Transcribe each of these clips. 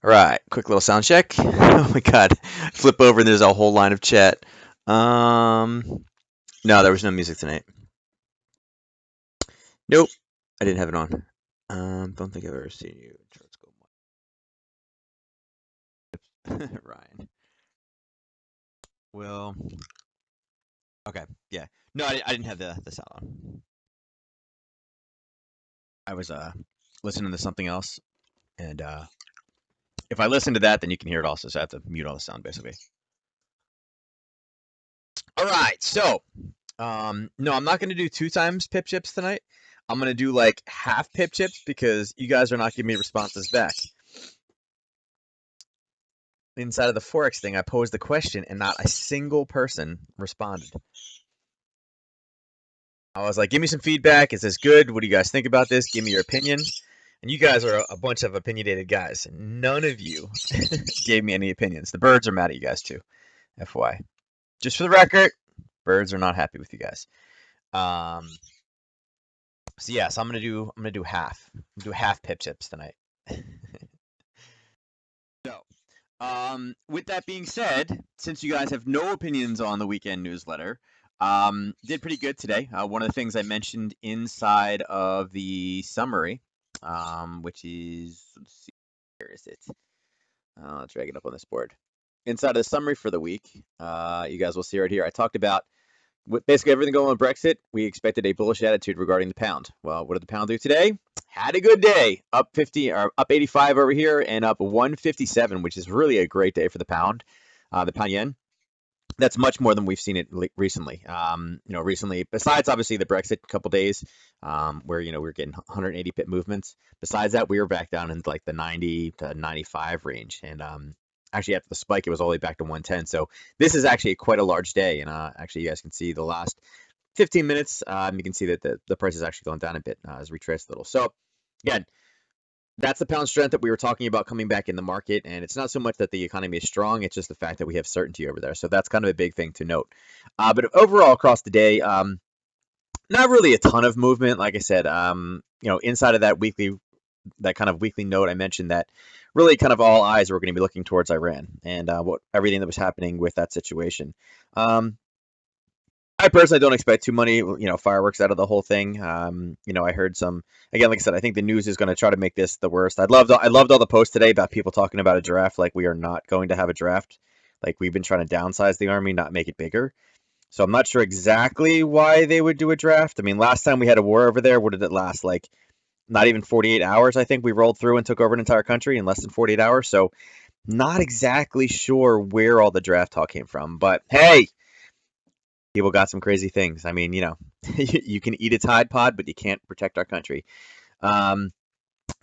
All right, quick little sound check. Oh my God, flip over and there's a whole line of chat. No, there was no music tonight. Nope, I didn't have it on. Don't think I've ever seen you. Ryan. Well, okay, yeah. No, I didn't have the sound on. I was listening to something else, and if I listen to that, then you can hear it also. So I have to mute all the sound basically. All right, so no, I'm not going to do 2 times pip chips tonight. I'm going to do like half pip chips because you guys are not giving me responses back. Inside of the forex thing, I posed the question and not a single person responded. I was like, give me some feedback. Is this good? What do you guys think about this? Give me your opinion. And you guys are a bunch of opinionated guys. None of you gave me any opinions. The birds are mad at you guys too, FYI. Just for the record, birds are not happy with you guys. So yeah, so I'm gonna do half. I'm gonna do half pip chips tonight. So, with that being said, since you guys have no opinions on the weekend newsletter, did pretty good today. One of the things I mentioned inside of the summary, which is, let's see, where is it? Let's drag it up on this board. Inside of the summary for the week, you guys will see right here. I talked about with basically everything going on with Brexit. We expected a bullish attitude regarding the pound. Well, what did the pound do today? Had a good day, up 50 or up 85 over here, and up 157, which is really a great day for the pound yen. That's much more than we've seen it recently. Recently, besides obviously the Brexit couple days, where we're getting 180 pip movements. Besides that, we were back down in like the 90 to 95 range, and actually after the spike, it was all the way back to 110. So this is actually quite a large day, and actually you guys can see the last 15 minutes. You can see that the price has actually gone down a bit as retraced a little. So again, that's the pound strength that we were talking about coming back in the market. And it's not so much that the economy is strong, it's just the fact that we have certainty over there. So that's kind of a big thing to note. But overall, across the day, not really a ton of movement. Like I said, inside of that kind of weekly note, I mentioned that really kind of all eyes were going to be looking towards Iran and everything that was happening with that situation. I personally don't expect too many, fireworks out of the whole thing. I heard some, again, like I said, I think the news is going to try to make this the worst. I loved all the posts today about people talking about a draft. Like we are not going to have a draft. Like we've been trying to downsize the army, not make it bigger. So I'm not sure exactly why they would do a draft. I mean, last time we had a war over there, what did it last? Like not even 48 hours, I think we rolled through and took over an entire country in less than 48 hours. So not exactly sure where all the draft talk came from. But hey, people got some crazy things. I mean, you can eat a Tide Pod, but you can't protect our country. Um,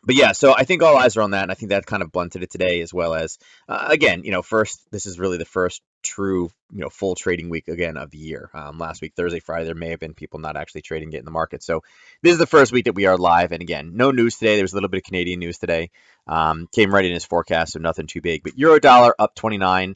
but yeah, so I think all eyes are on that, and I think that kind of blunted it today, as well as again, first this is really the first true, full trading week again of the year. Last week, Thursday, Friday, there may have been people not actually trading it in the market. So this is the first week that we are live, and again, no news today. There was a little bit of Canadian news today, came right in as forecast, so nothing too big. But euro dollar up 29,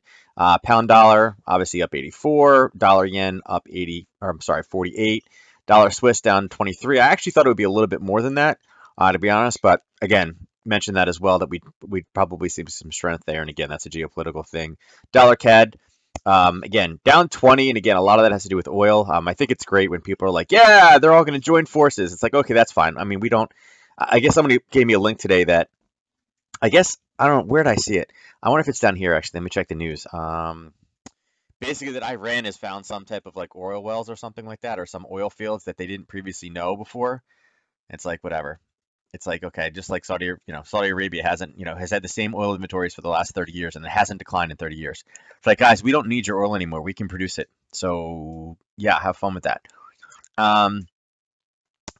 pound dollar obviously up 84, dollar yen up 80, or I'm sorry, 48, dollar Swiss down 23. I actually thought it would be a little bit more than that, to be honest. But again, mentioned that as well, that we'd probably see some strength there. And again, that's a geopolitical thing. Dollar CAD, again, down 20. And again, a lot of that has to do with oil. I think it's great when people are like, yeah, they're all going to join forces. It's like, okay, that's fine. I mean, we don't, I guess somebody gave me a link today that I guess, I don't know, where did I see it? I wonder if it's down here, actually. Let me check the news. Basically that Iran has found some type of like oil wells or something like that, or some oil fields that they didn't previously know before. It's like, whatever. It's like, okay, just like Saudi Arabia hasn't, has had the same oil inventories for the last 30 years and it hasn't declined in 30 years. It's like, guys, we don't need your oil anymore. We can produce it. So yeah, have fun with that. Um,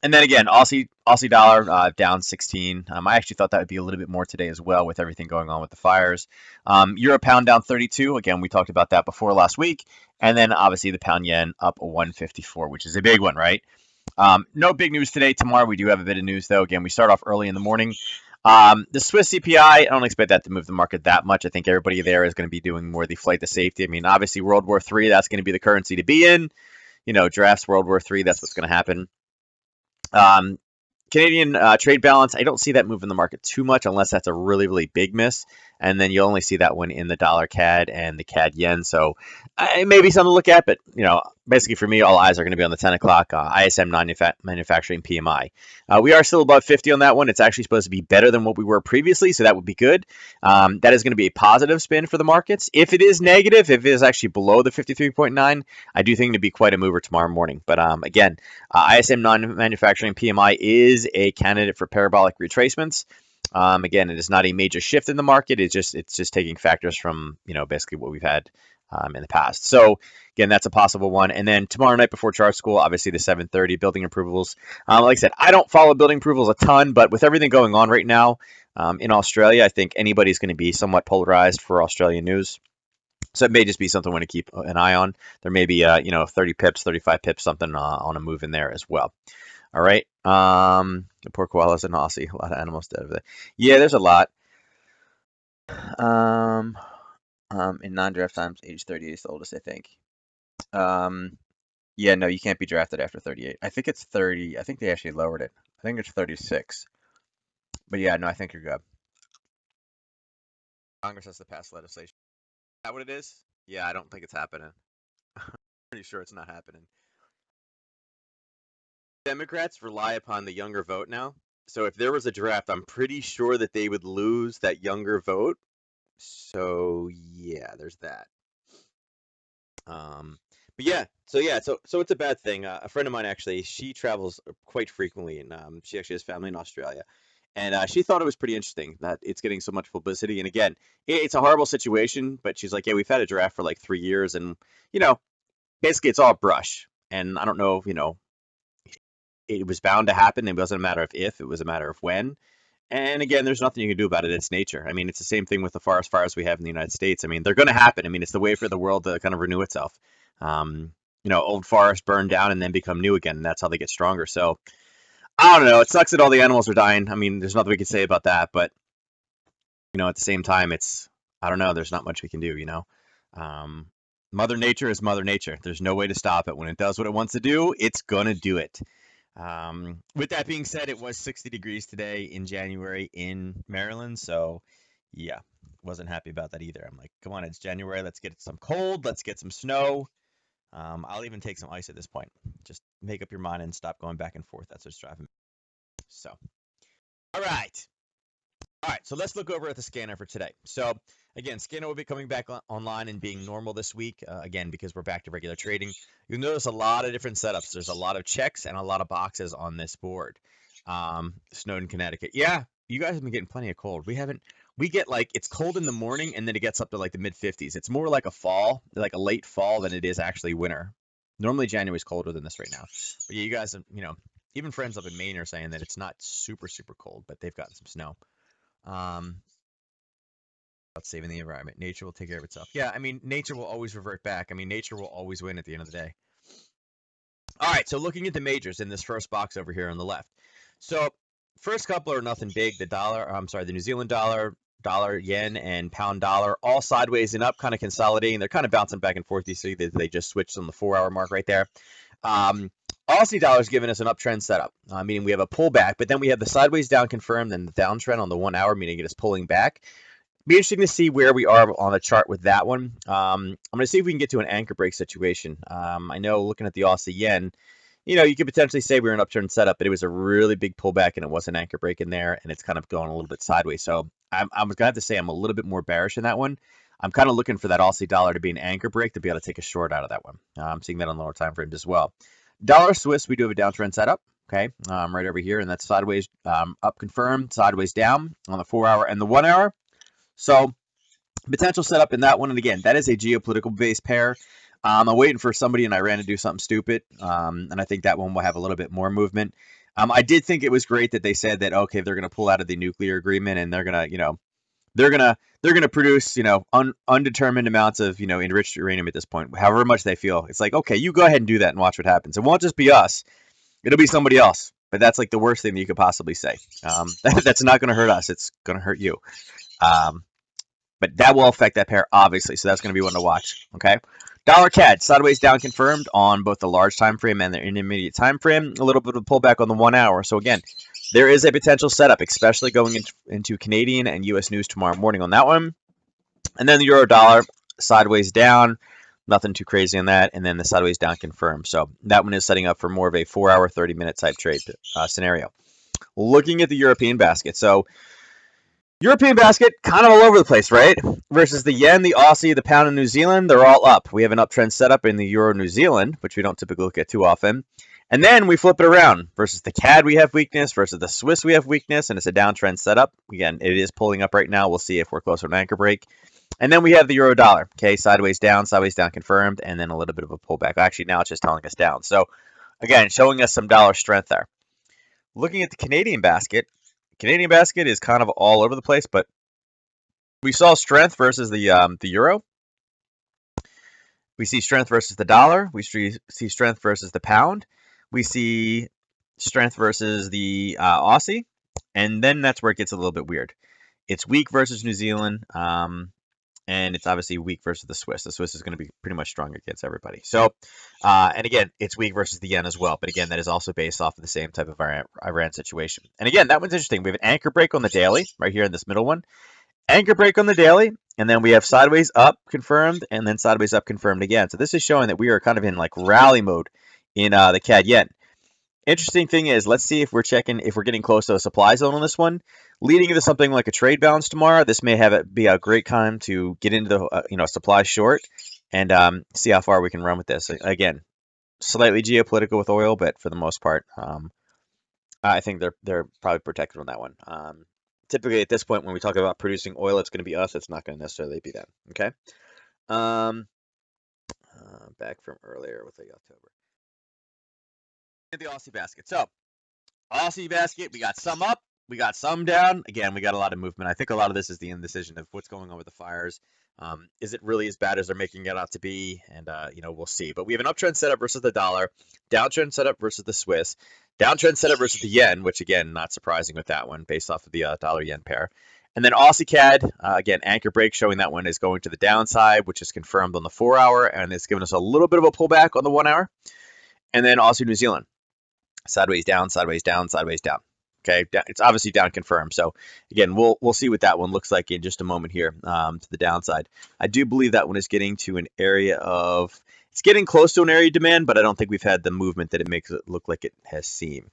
and then again, Aussie dollar down 16. I actually thought that would be a little bit more today as well with everything going on with the fires. Euro pound down 32. Again, we talked about that before last week. And then obviously the pound yen up 154, which is a big one, right? No big news today. Tomorrow we do have a bit of news though. Again, we start off early in the morning. The Swiss CPI, I don't expect that to move the market that much. I think everybody there is going to be doing more the flight to safety. I mean, obviously World War III, that's going to be the currency to be in. Drafts World War III, that's what's going to happen. Canadian trade balance, I don't see that moving the market too much unless that's a really, really big miss. and then you'll only see that one in the dollar CAD and the CAD yen. So it may be something to look at, but basically for me, all eyes are going to be on the 10 o'clock ISM manufacturing PMI. We are still above 50 on that one. It's actually supposed to be better than what we were previously, so that would be good. That is going to be a positive spin for the markets. If it is negative, if it is actually below the 53.9, I do think it'd be quite a mover tomorrow morning. But again, ISM non-manufacturing PMI is a candidate for parabolic retracements. Again, it is not a major shift in the market. It's just taking factors from basically what we've had in the past. So again, that's a possible one. And then tomorrow night before chart school, obviously the 7:30 building approvals. Like I said, I don't follow building approvals a ton, but with everything going on right now in Australia, I think anybody's going to be somewhat polarized for Australian news. So it may just be something we want to keep an eye on. There may be 30 pips, 35 pips, something on a move in there as well. All right. The poor koalas in Aussie. A lot of animals dead over there. Yeah, there's a lot. In non-draft times, age 38 is the oldest, I think. Yeah, no, you can't be drafted after 38. I think it's 30. I think they actually lowered it. I think it's 36. But yeah, no, I think you're good. Congress has to pass legislation. Is that what it is? Yeah, I don't think it's happening. Pretty sure it's not happening. Democrats rely upon the younger vote now. So if there was a draft, I'm pretty sure that they would lose that younger vote. So yeah, there's that. But yeah, so it's a bad thing. A friend of mine actually, she travels quite frequently, and she actually has family in Australia, and she thought it was pretty interesting that it's getting so much publicity. And again, it's a horrible situation, but she's like, yeah, we've had a draft for like 3 years, and basically it's all brush. And I don't know, it was bound to happen. It wasn't a matter of if, it was a matter of when. And again, there's nothing you can do about it. It's nature. I mean, it's the same thing with the forest fires we have in the United States. I mean, they're going to happen. I mean, it's the way for the world to kind of renew itself. Old forests burn down and then become new again. And that's how they get stronger. So I don't know. It sucks that all the animals are dying. I mean, there's nothing we can say about that. But at the same time, I don't know. There's not much we can do. Mother Nature is Mother Nature. There's no way to stop it. When it does what it wants to do, it's gonna do it. With that being said, it was 60 degrees today in January in Maryland, so yeah, wasn't happy about that either. I'm like, come on, it's January. Let's get some cold. Let's get some snow. I'll even take some ice at this point. Just make up your mind and stop going back and forth. That's what's driving me. So, all right. All right, so let's look over at the scanner for today. So again, scanner will be coming back online and being normal this week, again, because we're back to regular trading. You'll notice a lot of different setups. There's a lot of checks and a lot of boxes on this board. Snowden, Connecticut. Yeah, you guys have been getting plenty of cold. We get like, it's cold in the morning and then it gets up to like the mid 50s. It's more like a fall, like a late fall than it is actually winter. Normally January is colder than this right now. But yeah, you guys have, even friends up in Maine are saying that it's not super, super cold, but they've gotten some snow. About saving the environment. Nature will take care of itself. Yeah, I mean, nature will always revert back. I mean, nature will always win at the end of the day. All right, so looking at the majors in this first box over here on the left. So first couple are nothing big. The New Zealand dollar, dollar yen, and pound dollar, all sideways and up, kind of consolidating. They're kind of bouncing back and forth. You see that they just switched on the 4-hour mark right there. Aussie dollar is giving us an uptrend setup, meaning we have a pullback, but then we have the sideways down confirmed and the downtrend on the 1 hour, meaning it is pulling back. Be interesting to see where we are on the chart with that one. I'm going to see if we can get to an anchor break situation. I know looking at the Aussie yen, you could potentially say we're an uptrend setup, but it was a really big pullback and it was an anchor break in there, and it's kind of going a little bit sideways. So I'm going to have to say I'm a little bit more bearish in that one. I'm kind of looking for that Aussie dollar to be an anchor break to be able to take a short out of that one. I'm seeing that on lower time frames as well. Dollar Swiss, we do have a downtrend setup, okay, right over here, and that's sideways up confirmed, sideways down on the 4-hour and the 1 hour. So potential setup in that one, and again, that is a geopolitical based pair. I'm waiting for somebody in Iran to do something stupid, and I think that one will have a little bit more movement. I did think it was great that they said that okay, they're going to pull out of the nuclear agreement and they're going to, they're gonna produce undetermined amounts of enriched uranium at this point, however much they feel. It's like, okay, you go ahead and do that and watch what happens. It won't just be us; it'll be somebody else. But that's like the worst thing that you could possibly say. That's not going to hurt us; it's going to hurt you. But that will affect that pair, obviously. So that's going to be one to watch. Okay. Dollar CAD sideways down confirmed on both the large time frame and the intermediate time frame. A little bit of pullback on the 1 hour. So again, there is a potential setup, especially going into Canadian and U.S. news tomorrow morning on that one. And then the euro dollar sideways down, nothing too crazy on that, and then the sideways down confirmed. So that one is setting up for more of a 4-hour, 30-minute type trade scenario. Looking at the European basket, so European basket kind of all over the place, right? Versus the yen, the Aussie, the pound, and New Zealand, they're all up. We have an uptrend setup in the euro New Zealand, which we don't typically look at too often. And then we flip it around. Versus the CAD, we have weakness. Versus the Swiss, we have weakness, and it's a downtrend setup. Again, it is pulling up right now. We'll see if we're closer to an anchor break. And then we have the euro dollar. Okay, sideways down confirmed, and then a little bit of a pullback. Actually, now it's just telling us down. So again, showing us some dollar strength there. Looking at the Canadian basket is kind of all over the place, but we saw strength versus the euro. We see strength versus the dollar. We see strength versus the pound. We see strength versus the Aussie, and then that's where it gets a little bit weird. It's weak versus New Zealand, and it's obviously weak versus the Swiss. The Swiss is going to be pretty much strong against everybody. So, and again, it's weak versus the yen as well. But again, that is also based off of the same type of Iran situation. And again, that one's interesting. We have an anchor break on the daily right here in this middle one. Anchor break on the daily, and then we have sideways up confirmed, and then sideways up confirmed again. So this is showing that we are kind of in like rally mode in the CAD yen. Interesting thing is, let's see if we're getting close to a supply zone on this one. Leading into something like a trade balance tomorrow, this may be a great time to get into the supply short and see how far we can run with this. Again, slightly geopolitical with oil, but for the most part, I think they're probably protected on that one. Typically, at this point, when we talk about producing oil, it's going to be us. It's not going to necessarily be them. Okay. Back from earlier with the October. The Aussie basket. So Aussie basket, we got some up, we got some down. Again, we got a lot of movement. I think a lot of this is the indecision of what's going on with the fires. Is it really as bad as they're making it out to be? And we'll see. But we have an uptrend setup versus the dollar, downtrend setup versus the Swiss, downtrend setup versus the yen, which again, not surprising with that one based off of the dollar yen pair. And then Aussie CAD, again, anchor break showing that one is going to the downside, which is confirmed on the 4-hour, and it's given us a little bit of a pullback on the 1-hour. And then Aussie New Zealand. Sideways down, sideways down, sideways down. Okay, it's obviously down confirmed. So again, we'll see what that one looks like in just a moment here to the downside. I do believe that one is getting to an area of it's getting close to an area of demand, but I don't think we've had the movement that it makes it look like it has seen.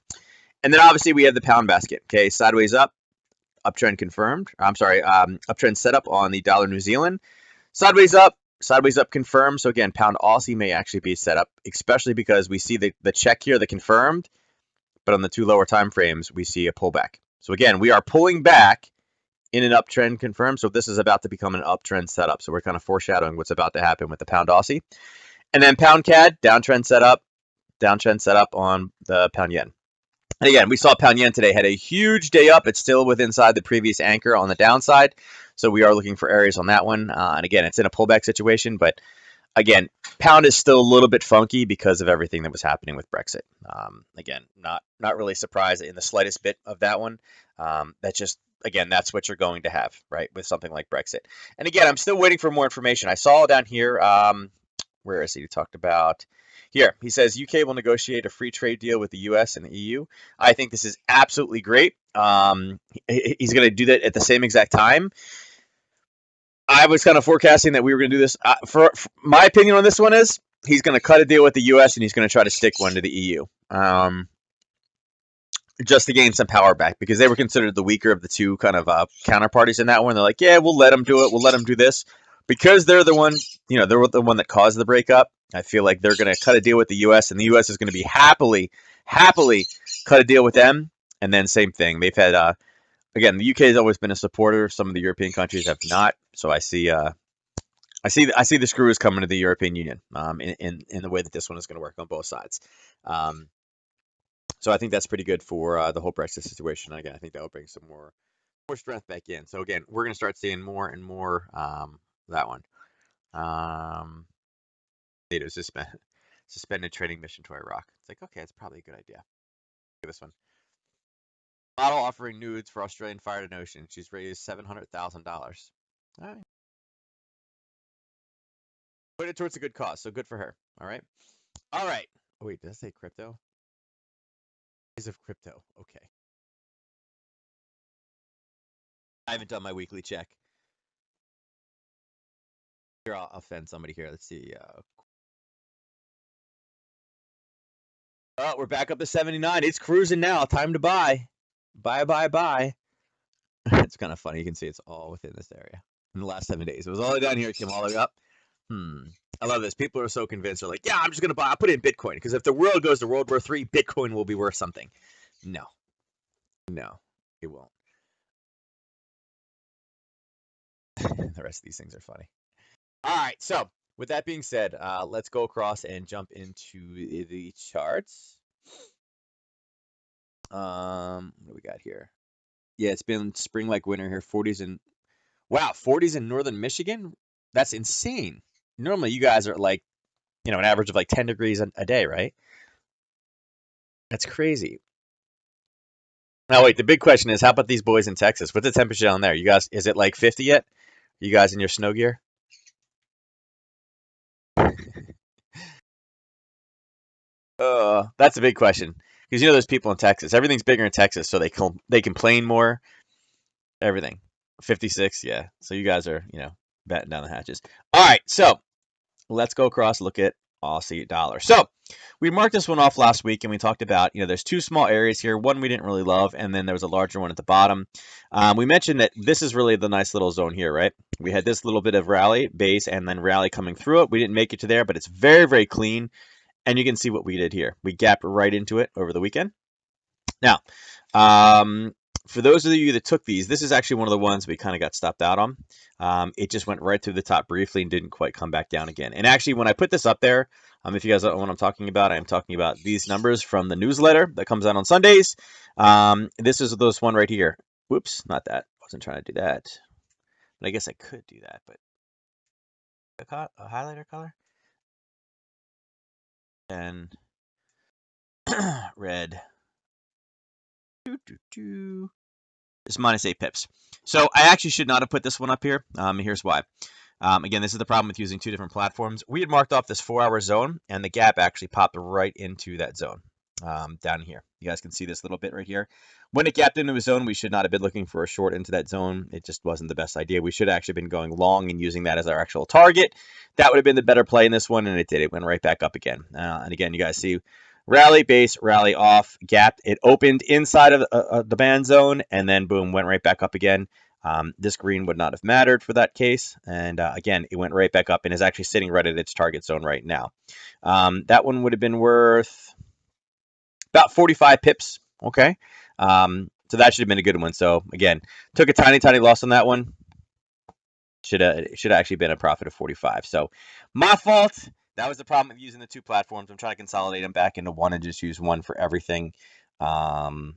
And then obviously we have the pound basket. Okay, sideways up, uptrend confirmed. I'm sorry, uptrend set up on the dollar New Zealand. Sideways up confirmed. So again, pound Aussie may actually be set up, especially because we see the check here, the confirmed. But on the two lower time frames, we see a pullback. So again, we are pulling back in an uptrend confirmed. So this is about to become an uptrend setup. So we're kind of foreshadowing what's about to happen with the pound Aussie. And then pound CAD, downtrend setup on the pound yen. And again, we saw pound yen today had a huge day up. It's still inside the previous anchor on the downside. So we are looking for areas on that one. And again, it's in a pullback situation, but again, pound is still a little bit funky because of everything that was happening with Brexit. Again, not really surprised in the slightest bit of that one. That's what you're going to have, right, with something like Brexit. And again, I'm still waiting for more information. I saw down here, where is he? He talked about here. He says UK will negotiate a free trade deal with the US and the EU. I think this is absolutely great. He's going to do that at the same exact time. I was kind of forecasting that we were going to do this. For my opinion on this one is he's going to cut a deal with the U.S. and he's going to try to stick one to the EU, just to gain some power back because they were considered the weaker of the two kind of counterparties in that one. They're like, yeah, we'll let them do it. We'll let them do this because they're the one, they're the one that caused the breakup. I feel like they're going to cut a deal with the U.S. and the U.S. is going to be happily cut a deal with them. And then same thing. They've had. Again, the UK has always been a supporter. Some of the European countries have not. So I see the screws coming to the European Union in the way that this one is going to work on both sides. So I think that's pretty good for the whole Brexit situation. Again, I think that will bring some more strength back in. So again, we're going to start seeing more and more that one. NATO suspended training mission to Iraq. It's like, okay, it's probably a good idea. Look at this one. Model offering nudes for Australian fire to ocean. She's raised $700,000. All right. Put it towards a good cause, so good for her. All right. All right. Oh, wait, did I say crypto? Is of crypto. Okay. I haven't done my weekly check. Here, I'll offend somebody here. Let's see. Oh, we're back up to 79. It's cruising now. Time to buy. Buy, buy, buy. It's kind of funny. You can see it's all within this area in the last 7 days. It was all the way down here. It came all the way up. I love this. People are so convinced. They're like, yeah, I'm just going to buy. I'll put it in Bitcoin because if the world goes to World War III, Bitcoin will be worth something. No, no, it won't. The rest of these things are funny. All right. So with that being said, let's go across and jump into the charts. What do we got here? Yeah, it's been spring like winter here. 40s and wow, 40s in northern Michigan. That's insane. Normally, you guys are like, an average of like 10 degrees a day, right? That's crazy. Now, wait, the big question is, how about these boys in Texas? What's the temperature down there? You guys, is it like 50 yet? You guys in your snow gear? That's a big question because there's people in Texas. Everything's bigger in Texas, so they complain more. Everything. 56, yeah. So you guys are, batting down the hatches. All right, so let's go across, look at Aussie dollar. So we marked this one off last week, and we talked about, there's two small areas here. One we didn't really love, and then there was a larger one at the bottom. We mentioned that this is really the nice little zone here, right? We had this little bit of rally, base, and then rally coming through it. We didn't make it to there, but it's very, very clean, and you can see what we did here. We gapped right into it over the weekend. Now, for those of you that took these, this is actually one of the ones we kind of got stopped out on. It just went right through the top briefly and didn't quite come back down again. And actually, when I put this up there, if you guys don't know what I'm talking about, I'm talking about these numbers from the newsletter that comes out on Sundays. This is this one right here. Whoops, not that. I wasn't trying to do that. But I guess I could do that. But a highlighter color and red. It's minus 8 pips. So I actually should not have put this one up here. Here's why. Again, this is the problem with using two different platforms. We had marked off this 4-hour zone, and the gap actually popped right into that zone down here. You guys can see this little bit right here. When it gapped into a zone, we should not have been looking for a short into that zone. It just wasn't the best idea. We should have actually been going long and using that as our actual target. That would have been the better play in this one, and it did. It went right back up again. And again, you guys see rally, base, rally off, gapped. It opened inside of the band zone, and then boom, went right back up again. This green would not have mattered for that case. And again, it went right back up and is actually sitting right at its target zone right now. That one would have been worth about 45 pips. Okay. So that should have been a good one. So again, took a tiny, tiny loss on that one. Should have actually been a profit of 45. So my fault. That was the problem with using the two platforms. I'm trying to consolidate them back into one and just use one for everything. So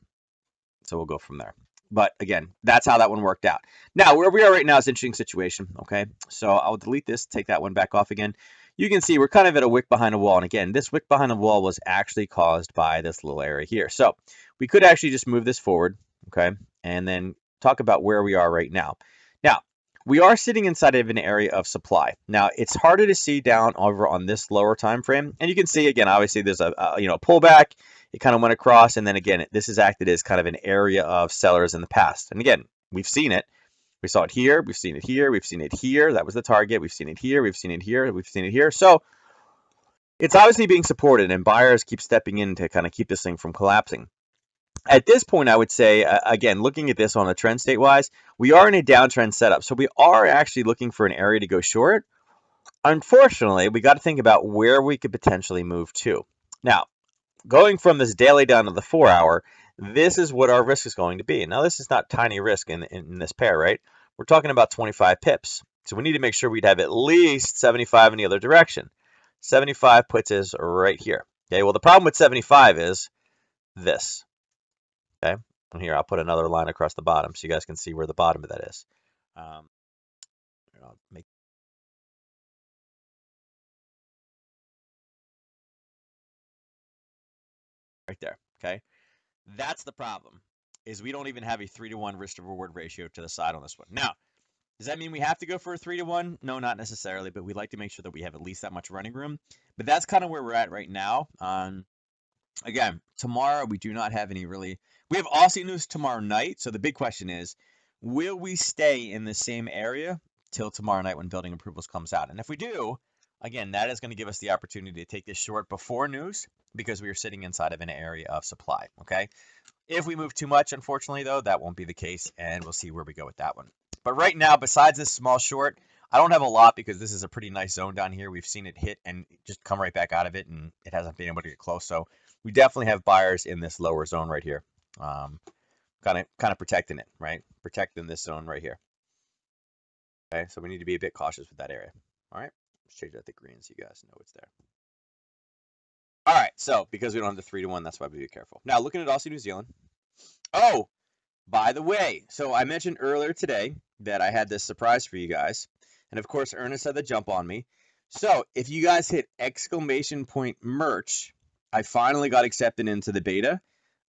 we'll go from there. But again, that's how that one worked out. Now, where we are right now is an interesting situation, okay? So I'll delete this, take that one back off again. You can see we're kind of at a wick behind a wall. And again, this wick behind the wall was actually caused by this little area here. So we could actually just move this forward, okay? And then talk about where we are right now. Now, we are sitting inside of an area of supply. Now, it's harder to see down over on this lower time frame. And you can see, again, obviously there's a pullback. It kind of went across, and then again, this is acted as kind of an area of sellers in the past. And again, we've seen it. We saw it here. We've seen it here. We've seen it here. That was the target. We've seen it here. We've seen it here. We've seen it here. So it's obviously being supported, and buyers keep stepping in to kind of keep this thing from collapsing. At this point, I would say, again, looking at this on a trend state-wise, we are in a downtrend setup. So we are actually looking for an area to go short. Unfortunately, we got to think about where we could potentially move to. Now, going from this daily down to the 4-hour, this is what our risk is going to be. Now, this is not tiny risk in this pair, right? We're talking about 25 pips. So we need to make sure we'd have at least 75 in the other direction. 75 puts us right here. Okay, well, the problem with 75 is this. Okay, and here I'll put another line across the bottom so you guys can see where the bottom of that is. I'll make right there. Okay, that's the problem. Is we don't even have a 3-to-1 risk to reward ratio to the side on this one. Now, does that mean we have to go for a 3-to-1? No, not necessarily, but we'd like to make sure that we have at least that much running room. But that's kind of where we're at right now. Again, tomorrow we do not have any really. We have Aussie news tomorrow night. So the big question is, will we stay in the same area till tomorrow night when building approvals comes out? And if we do, again, that is going to give us the opportunity to take this short before news because we are sitting inside of an area of supply, okay? If we move too much, unfortunately, though, that won't be the case, and we'll see where we go with that one. But right now, besides this small short, I don't have a lot because this is a pretty nice zone down here. We've seen it hit and just come right back out of it, and it hasn't been able to get close. So we definitely have buyers in this lower zone right here, kind of protecting it, right? Protecting this zone right here. Okay, so we need to be a bit cautious with that area. All right, let's change that to green so you guys know it's there. All right, so because we don't have the 3-to-1, that's why we be careful. Now looking at Aussie New Zealand. Oh, by the way, so I mentioned earlier today that I had this surprise for you guys. And of course, Ernest had the jump on me. So if you guys hit exclamation point merch, I finally got accepted into the beta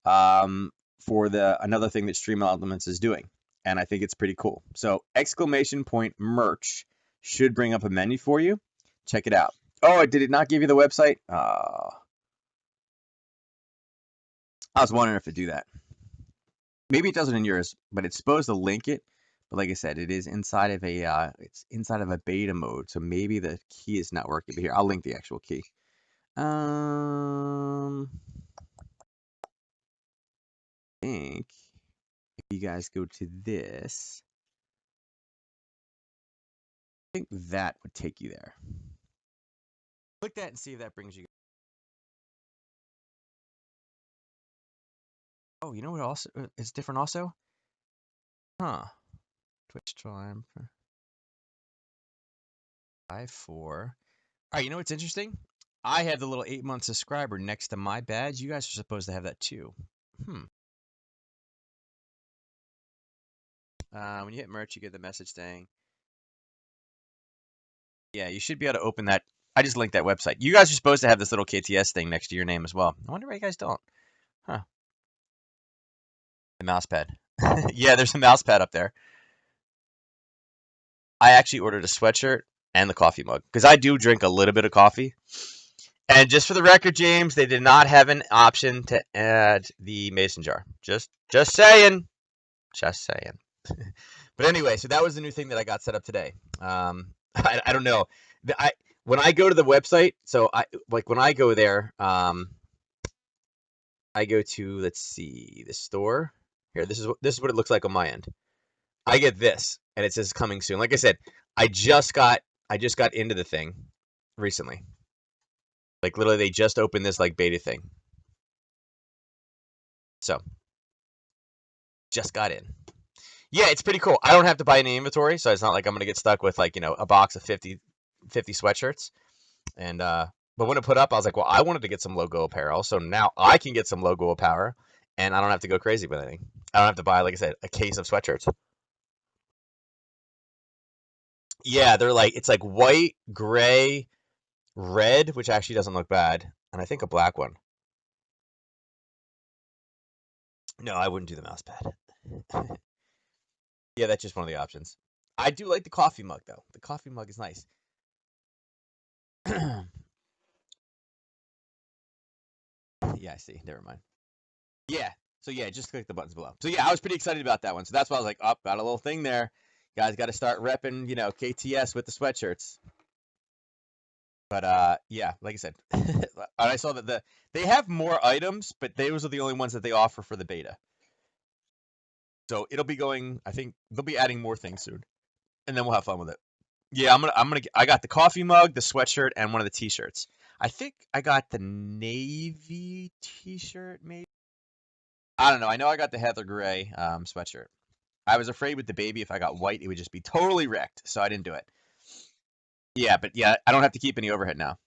for another thing that Stream Elements is doing. And I think it's pretty cool. So exclamation point merch should bring up a menu for you. Check it out. Oh, did it not give you the website? I was wondering if it do that. Maybe it doesn't in yours, but it's supposed to link it. But like I said, it is inside of it's inside of a beta mode, so maybe the key is not working. But here, I'll link the actual key. I think if you guys go to this, I think that would take you there. Click that and see if that brings you. Oh, you know what also is different also? Huh. Twitch time. 5-4. All right, you know what's interesting? I have the little 8-month subscriber next to my badge. You guys are supposed to have that too. When you hit merch, you get the message saying, yeah, you should be able to open that. I just linked that website. You guys are supposed to have this little KTS thing next to your name as well. I wonder why you guys don't. Huh. The mouse pad. Yeah, there's a mouse pad up there. I actually ordered a sweatshirt and the coffee mug because I do drink a little bit of coffee. And just for the record, James, they did not have an option to add the mason jar. Just saying. Just saying. But anyway, so that was the new thing that I got set up today. I don't know. When I go to the website, so when I go there, I go to, let's see, the store. Here, this is what it looks like on my end. I get this, and it says coming soon. Like I said, I just got into the thing recently. Like literally, they just opened this like beta thing. So just got in. Yeah, it's pretty cool. I don't have to buy any inventory, so it's not like I'm gonna get stuck with like a box of 50 sweatshirts. And but when it put up, I was like, well, I wanted to get some logo apparel, so now I can get some logo apparel, and I don't have to go crazy with anything. I don't have to buy, like I said, a case of sweatshirts. Yeah, they're like it's like white, gray, red, which actually doesn't look bad, and I think a black one. No, I wouldn't do the mouse pad. Yeah, that's just one of the options. I do like the coffee mug though. The coffee mug is nice. Yeah, I see. Never mind. Yeah. So yeah, just click the buttons below. So yeah, I was pretty excited about that one. So that's why I was like, oh, got a little thing there. Guys got to start repping, KTS with the sweatshirts. But yeah, like I said, I saw that they have more items, but those are the only ones that they offer for the beta. So it'll be going. I think they'll be adding more things soon, and then we'll have fun with it. Yeah, I got the coffee mug, the sweatshirt, and one of the t-shirts. I think I got the navy t-shirt, maybe. I don't know. I know I got the Heather Gray sweatshirt. I was afraid with the baby, if I got white, it would just be totally wrecked, so I didn't do it. Yeah, but yeah, I don't have to keep any overhead now.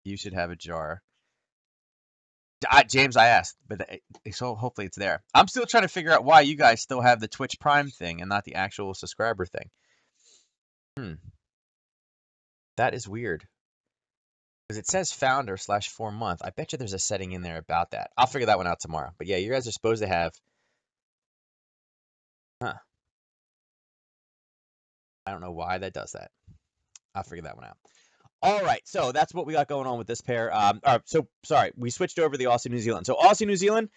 You should have a jar. James, I asked, but so hopefully it's there. I'm still trying to figure out why you guys still have the Twitch Prime thing and not the actual subscriber thing. That is weird. Because it says founder/4-month. I bet you there's a setting in there about that. I'll figure that one out tomorrow. But yeah, you guys are supposed to have. Huh. I don't know why that does that. I'll figure that one out. All right, so that's what we got going on with this pair. So sorry, we switched over the Aussie New Zealand. So Aussie New Zealand,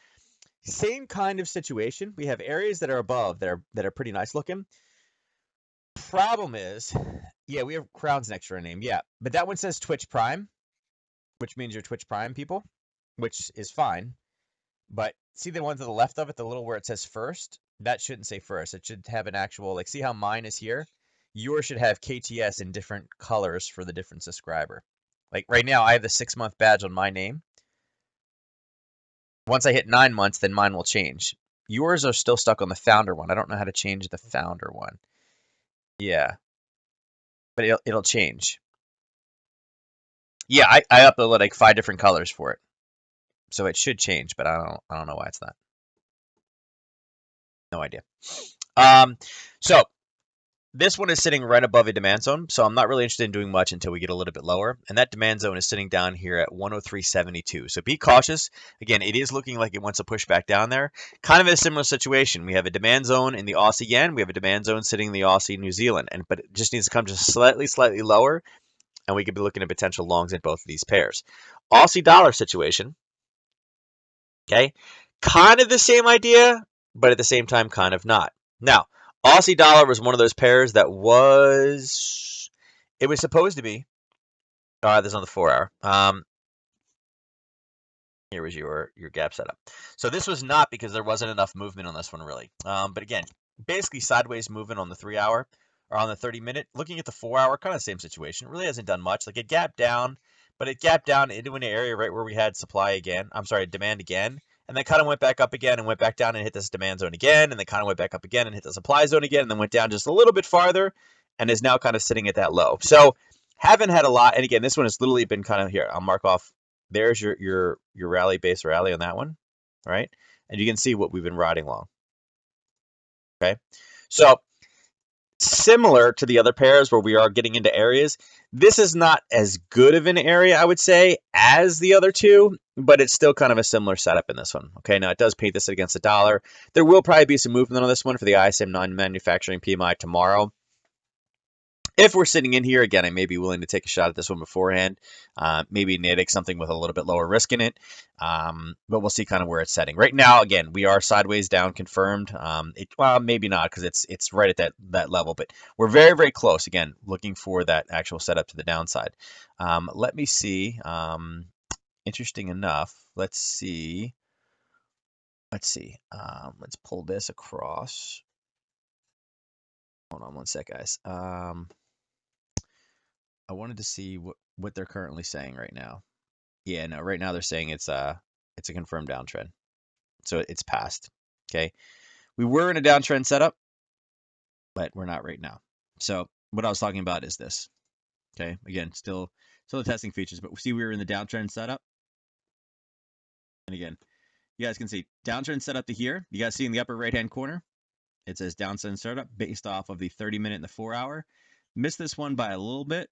Same kind of situation. We have areas that are above that are pretty nice looking. Problem is, yeah, we have Crown's next to our name. Yeah, but that one says Twitch Prime, which means you're Twitch Prime people, which is fine. But see the one to the left of it, the little where it says first? That shouldn't say first. It should have an actual, like, see how mine is here? Yours should have KTS in different colors for the different subscriber. Like right now, I have the 6-month badge on my name. Once I hit 9 months, then mine will change. Yours are still stuck on the founder one. I don't know how to change the founder one. Yeah, but it'll change. Yeah, I uploaded like 5 different colors for it, so it should change, but I don't know why it's not. No idea. So this one is sitting right above a demand zone, so I'm not really interested in doing much until we get a little bit lower. And that demand zone is sitting down here at 103.72. So be cautious. Again, it is looking like it wants to push back down there. Kind of a similar situation. We have a demand zone in the Aussie yen. We have a demand zone sitting in the Aussie New Zealand, but it just needs to come just slightly lower, and we could be looking at potential longs in both of these pairs. Aussie dollar situation. Okay, kind of the same idea, but at the same time, kind of not. Now, Aussie dollar was one of those pairs that it was supposed to be. This is on the 4 hour. Here was your gap setup. So this was not because there wasn't enough movement on this one really. But again, basically sideways movement on the 3 hour or on the 30-minute. Looking at the 4 hour, kind of same situation. It really hasn't done much. Like it gapped down, but it gapped down into an area right where we had supply again. I'm sorry, demand again. And then kind of went back up again and went back down and hit this demand zone again. And then kind of went back up again and hit the supply zone again. And then went down just a little bit farther and is now kind of sitting at that low. So haven't had a lot. And again, this one has literally been kind of here. I'll mark off. There's your rally base rally on that one, right? And you can see what we've been riding along. Okay, so similar to the other pairs where we are getting into areas, this is not as good of an area, I would say, as the other two, but it's still kind of a similar setup in this one. Okay, now it does paint this against the dollar. There will probably be some movement on this one for the ISM non-manufacturing PMI tomorrow. If we're sitting in here, again, I may be willing to take a shot at this one beforehand. Maybe Natick something with a little bit lower risk in it. But we'll see kind of where it's setting. Right now, again, we are sideways down confirmed. Well, maybe not because it's right at that level. But we're very, very close. Again, looking for that actual setup to the downside. Let me see. Interesting enough. Let's see. Let's pull this across. Hold on one sec, guys. I wanted to see what they're currently saying right now. Yeah, no, right now they're saying it's a confirmed downtrend. So it's passed. Okay. We were in a downtrend setup, but we're not right now. So what I was talking about is this. Okay. Again, still the testing features, but see we were in the downtrend setup. And again, you guys can see downtrend setup to here. You guys see in the upper right hand corner, it says downtrend setup based off of the 30-minute and the 4 hour. Missed this one by a little bit.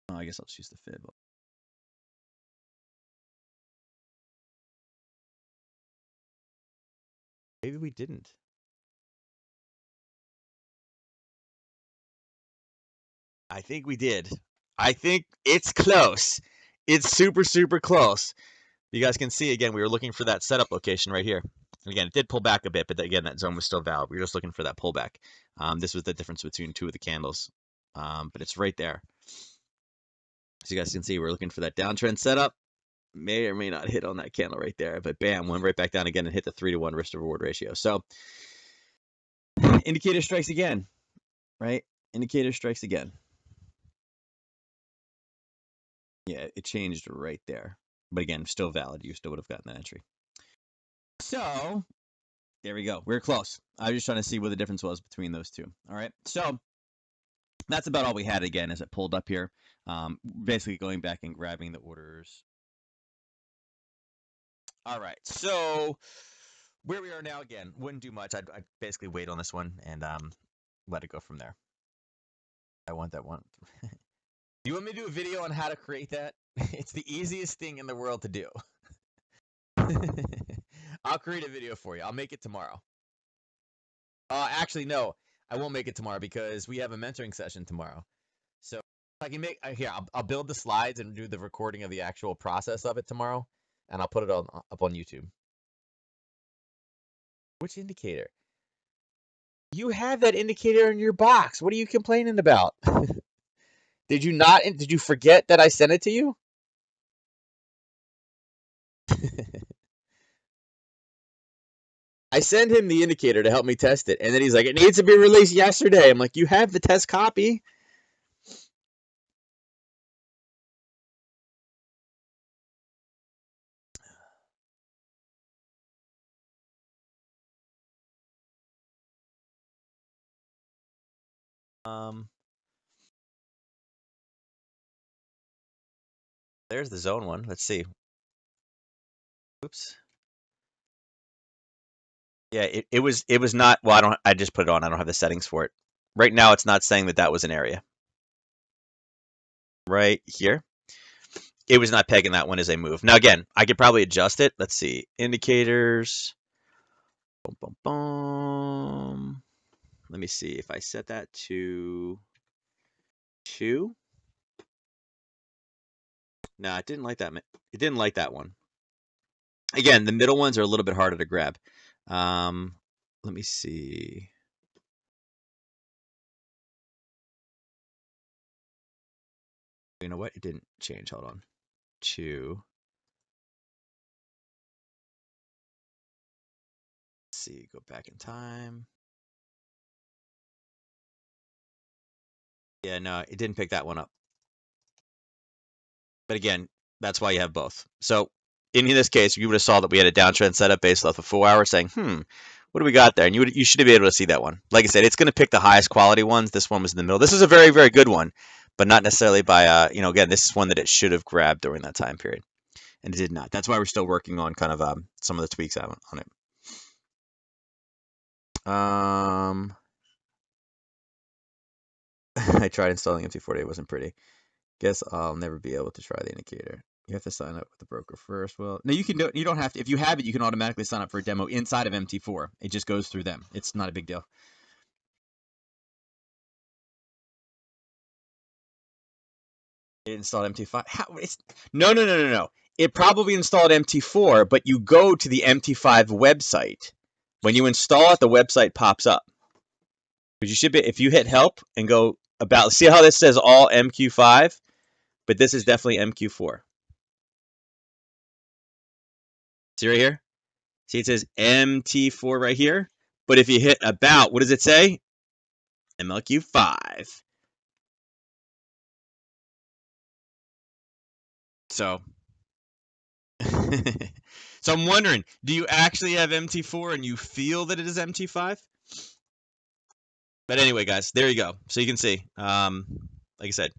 Oh, I guess I'll choose the fib. Maybe we didn't. I think we did. I think it's close. It's super, super close. You guys can see, again, we were looking for that setup location right here. Again, it did pull back a bit, but again, that zone was still valid. We were just looking for that pullback. This was the difference between two of the candles. But it's right there. So you guys can see we're looking for that downtrend setup. May or may not hit on that candle right there, but bam, went right back down again and hit the 3-to-1 risk to reward ratio. So indicator strikes again, right? Indicator strikes again. Yeah, it changed right there. But again, still valid. You still would have gotten that entry. So there we go. We're close. I was just trying to see what the difference was between those two. All right. So that's about all we had again as it pulled up here. Basically going back and grabbing the orders. All right. So where we are now, again, wouldn't do much. I'd basically wait on this one and let it go from there. I want that one. You want me to do a video on how to create that? It's the easiest thing in the world to do. I'll create a video for you. I'll make it tomorrow. Actually, no, I won't make it tomorrow because we have a mentoring session tomorrow. So I can make here. I'll build the slides and do the recording of the actual process of it tomorrow, and I'll put it up on YouTube. Which indicator? You have that indicator in your box. What are you complaining about? Did you not? Did you forget that I sent it to you? I send him the indicator to help me test it, and then he's like, "It needs to be released yesterday." I'm like, "You have the test copy." Um, there's the zone one. Let's see. Oops. Yeah, it was not. Well, I just put it on. I don't have the settings for it. Right now, it's not saying that that was an area. Right here, it was not pegging that one as a move. Now again, I could probably adjust it. Let's see. Indicators. Boom, boom, boom. Let me see if I set that to 2. No, it didn't like that. It didn't like that one. Again, the middle ones are a little bit harder to grab. Let me see. You know what? It didn't change. Hold on. 2. Let's see. Go back in time. Yeah, no, it didn't pick that one up. But again, that's why you have both. So in this case, you would have saw that we had a downtrend setup based off of 4 hours saying, what do we got there? And you should be able to see that one. Like I said, it's going to pick the highest quality ones. This one was in the middle. This is a very, very good one, but not necessarily by, again, this is one that it should have grabbed during that time period. And it did not. That's why we're still working on kind of some of the tweaks on it. I tried installing MT40. It wasn't pretty. Guess I'll never be able to try the indicator. You have to sign up with the broker first. Well, no, you can do it. You don't have to. If you have it, you can automatically sign up for a demo inside of MT4. It just goes through them. It's not a big deal. It installed MT5. How? No. It probably installed MT4, but you go to the MT5 website. When you install it, the website pops up. But you should be, if you hit help and go about, see how this says all MQ5, but this is definitely MQ4. See right here? See, it says MT4 right here. But if you hit about, what does it say? MLQ5. So, so I'm wondering, do you actually have MT4 and you feel that it is MT5? But anyway, guys, there you go. So you can see, like I said,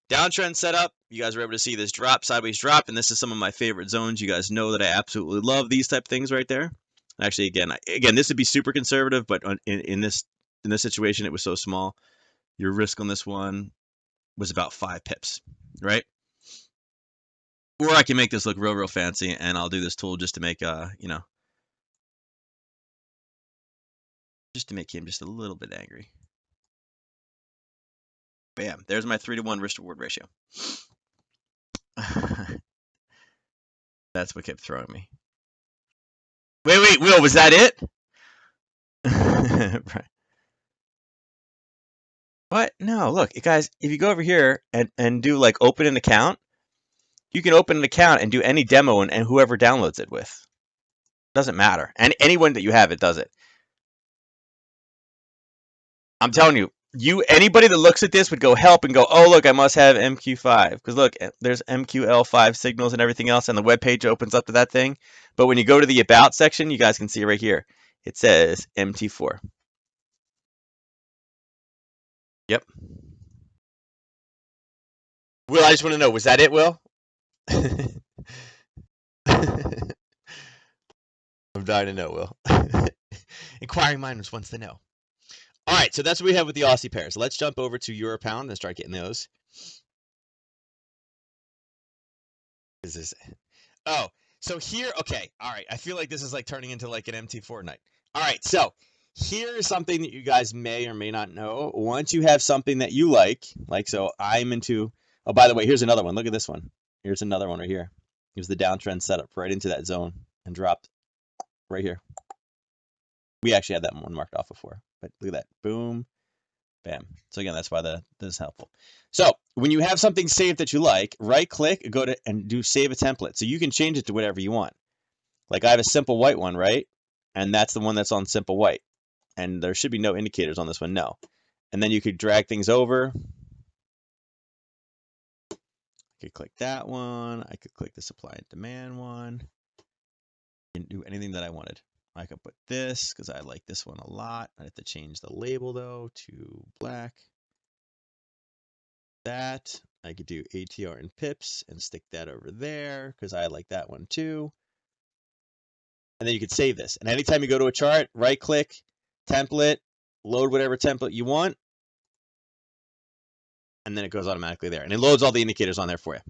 downtrend setup. You guys were able to see this drop, sideways drop, and this is some of my favorite zones. You guys know that I absolutely love these type of things right there. Actually, again, this would be super conservative, but in this situation, it was so small. Your risk on this one was about 5 pips, right? Or I can make this look real, real fancy, and I'll do this tool just to make, just to make him just a little bit angry. Bam! There's my 3-to-1 risk-reward ratio. That's what kept throwing me. Wait, Will, was that it? Right. What? No, look, guys, if you go over here and do like open an account, you can open an account and do any demo and whoever downloads it with. Doesn't matter. And anyone that you have, it does it. I'm telling you, anybody that looks at this would go help and go, oh, look, I must have MQ5. Because look, there's MQL5 signals and everything else, and the web page opens up to that thing. But when you go to the About section, you guys can see right here. It says MT4. Yep. Will, I just want to know, was that it, Will? I'm dying to know, Will. Inquiring minds wants to know. All right, so that's what we have with the Aussie pairs. Let's jump over to Euro Pound and start getting those. Is this? Oh, so here, okay, all right. I feel like this is like turning into like an MT4 night. All right, so here's something that you guys may or may not know. Once you have something that you like so I'm into, oh, by the way, here's another one. Look at this one. Here's another one right here. Here's the downtrend setup right into that zone and dropped right here. We actually had that one marked off before, but look at that. Boom, bam. So again, that's why this is helpful. So when you have something saved that you like, right click, go to and do save a template. So you can change it to whatever you want. Like I have a simple white one, right? And that's the one that's on simple white. And there should be no indicators on this one, no. And then you could drag things over. I could click that one. I could click the supply and demand one. And do anything that I wanted. I could put this because I like this one a lot. I have to change the label though to black. That I could do ATR and pips and stick that over there because I like that one too. And then you could save this. And anytime you go to a chart, right click, template, load whatever template you want. And then it goes automatically there. And it loads all the indicators on there for you.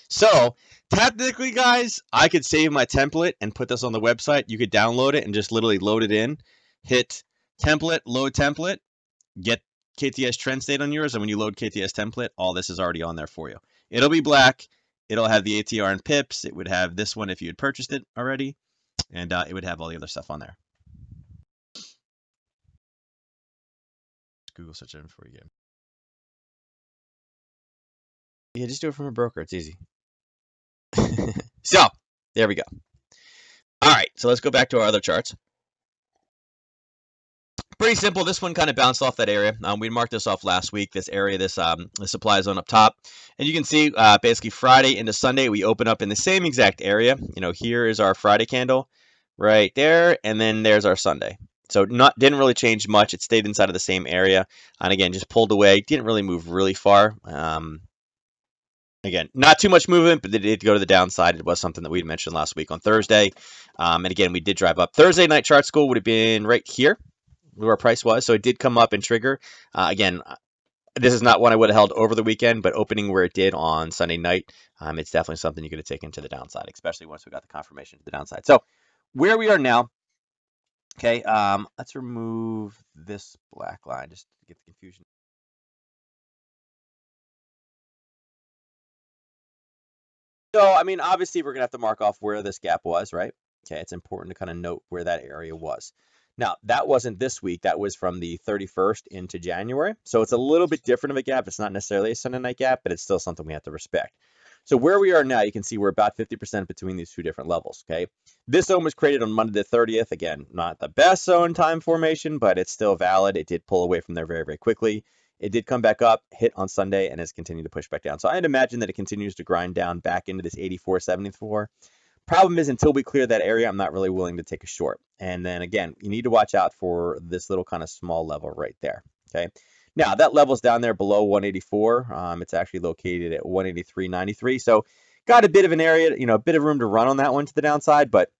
So technically, guys, I could save my template and put this on the website. You could download it and just literally load it in. Hit template, load template, get KTS trend state on yours. And when you load KTS template, all this is already on there for you. It'll be black. It'll have the ATR and pips. It would have this one if you had purchased it already. And it would have all the other stuff on there. Google search it for you again. Yeah, just do it from a broker. It's easy. So there we go. All right, so let's go back to our other charts. Pretty simple. This one kind of bounced off that area. We marked this off last week. This area, this supply zone up top, and you can see basically Friday into Sunday we open up in the same exact area. You know, here is our Friday candle, right there, and then there's our Sunday. So didn't really change much. It stayed inside of the same area, and again just pulled away. Didn't really move really far. Again, not too much movement, but it did go to the downside. It was something that we mentioned last week on Thursday. And again, we did drive up. Thursday night chart school would have been right here where our price was. So it did come up and trigger. Again, this is not one I would have held over the weekend, but opening where it did on Sunday night, it's definitely something you're going to take into the downside, especially once we got the confirmation to the downside. So where we are now, okay, let's remove this black line just to get the confusion. So, I mean, obviously, we're going to have to mark off where this gap was, right? Okay, it's important to kind of note where that area was. Now, that wasn't this week. That was from the 31st into January. So it's a little bit different of a gap. It's not necessarily a Sunday night gap, but it's still something we have to respect. So where we are now, you can see we're about 50% between these two different levels, okay? This zone was created on Monday the 30th. Again, not the best zone time formation, but it's still valid. It did pull away from there very, very quickly. It did come back up, hit on Sunday, and has continued to push back down. So I'd imagine that it continues to grind down back into this 84.74. Problem is, until we clear that area, I'm not really willing to take a short. And then again, you need to watch out for this little kind of small level right there, okay? Now, that level's down there below 184. It's actually located at 183.93. So got a bit of an area, you know, a bit of room to run on that one to the downside, but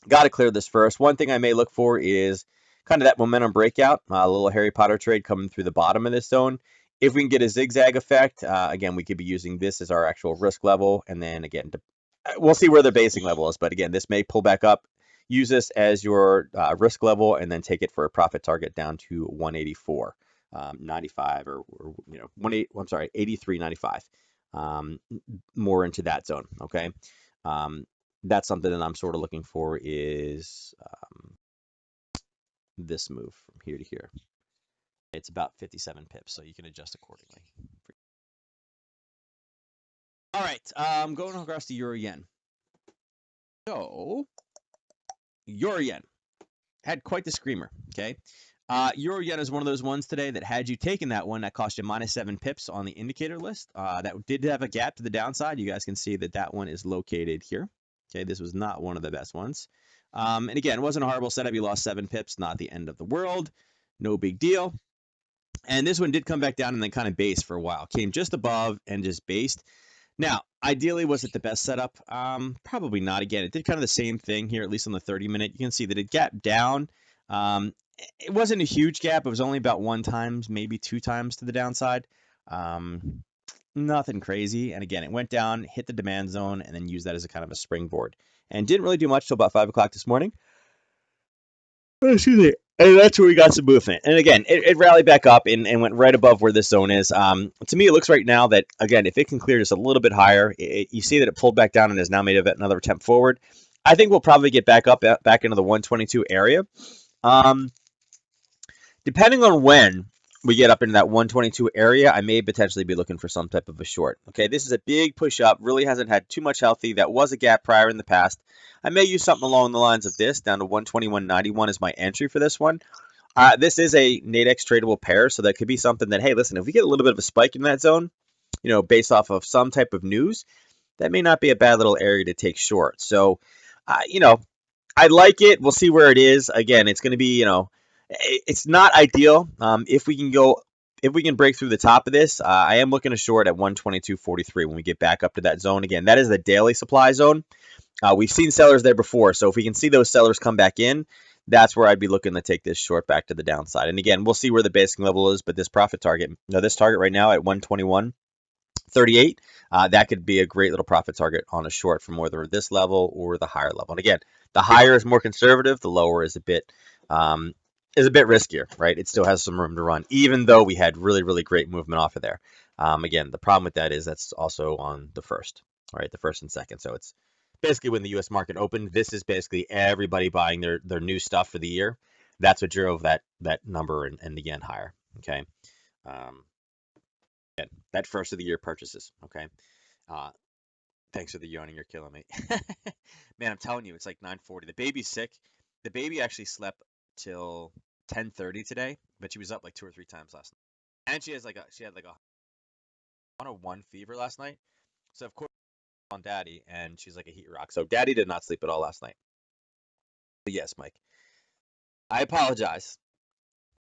got to clear this first. One thing I may look for is kind of that momentum breakout, a little Harry Potter trade coming through the bottom of this zone. If we can get a zigzag effect, again, we could be using this as our actual risk level. And then again, we'll see where the basing level is. But again, this may pull back up. Use this as your risk level and then take it for a profit target down to 184. 95 or you know 83.95, more into that zone. Okay, that's something that I'm sort of looking for is this move from here to here. It's about 57 pips, so you can adjust accordingly. All right, going across to Euro Yen. So Euro Yen had quite the screamer. Okay. Euro Yen is one of those ones today that had you taken that one, that cost you -7 pips on the indicator list. That did have a gap to the downside. You guys can see that that one is located here. Okay, this was not one of the best ones. And again, it wasn't a horrible setup. You lost 7 pips, not the end of the world. No big deal. And this one did come back down and then kind of based for a while. Came just above and just based. Now, ideally, was it the best setup? Probably not. Again, it did kind of the same thing here, at least on the 30-minute. You can see that it gapped down. It wasn't a huge gap. It was only about 1 times, maybe 2 times to the downside. Nothing crazy. And again, it went down, hit the demand zone, and then used that as a kind of a springboard. And didn't really do much till about 5 o'clock this morning. Excuse me. And that's where we got some movement. And again, it rallied back up and went right above where this zone is. To me, it looks right now that, again, if it can clear just a little bit higher, you see that it pulled back down and has now made another attempt forward. I think we'll probably get back up, back into the 122 area. Um, Depending on when we get up into that 122 area, I may potentially be looking for some type of a short. Okay, this is a big push up, really hasn't had too much healthy. That was a gap prior in the past. I may use something along the lines of this, down to 121.91 is my entry for this one. This is a Nadex tradable pair, so that could be something that, hey, listen, if we get a little bit of a spike in that zone, based off of some type of news, that may not be a bad little area to take short. So, I like it. We'll see where it is. Again, it's going to be, it's not ideal. If we can break through the top of this, I am looking to short at 122.43 when we get back up to that zone again. That is the daily supply zone. We've seen sellers there before, so if we can see those sellers come back in, that's where I'd be looking to take this short back to the downside. And again, we'll see where the basic level is, but this profit target, this target right now at 121.38, that could be a great little profit target on a short from whether this level or the higher level. And again, the higher is more conservative, the lower um, is a bit riskier, right? It still has some room to run, even though we had really, really great movement off of there. Again, the problem with that is that's also on the first, right? The first and second. So it's basically when the U.S. market opened. This is basically everybody buying their new stuff for the year. That's what drove that number and the yen higher. Okay. Um, that first of the year purchases. Okay. Uh, Thanks for the yawning. You're killing me. Man, I'm telling you, it's like 9:40. The baby's sick. The baby actually slept till 10:30 today, but she was up like two or three times last night. And she had like a 101 fever last night. So of course on daddy, and she's like a heat rock. So daddy did not sleep at all last night. But yes, Mike, I apologize.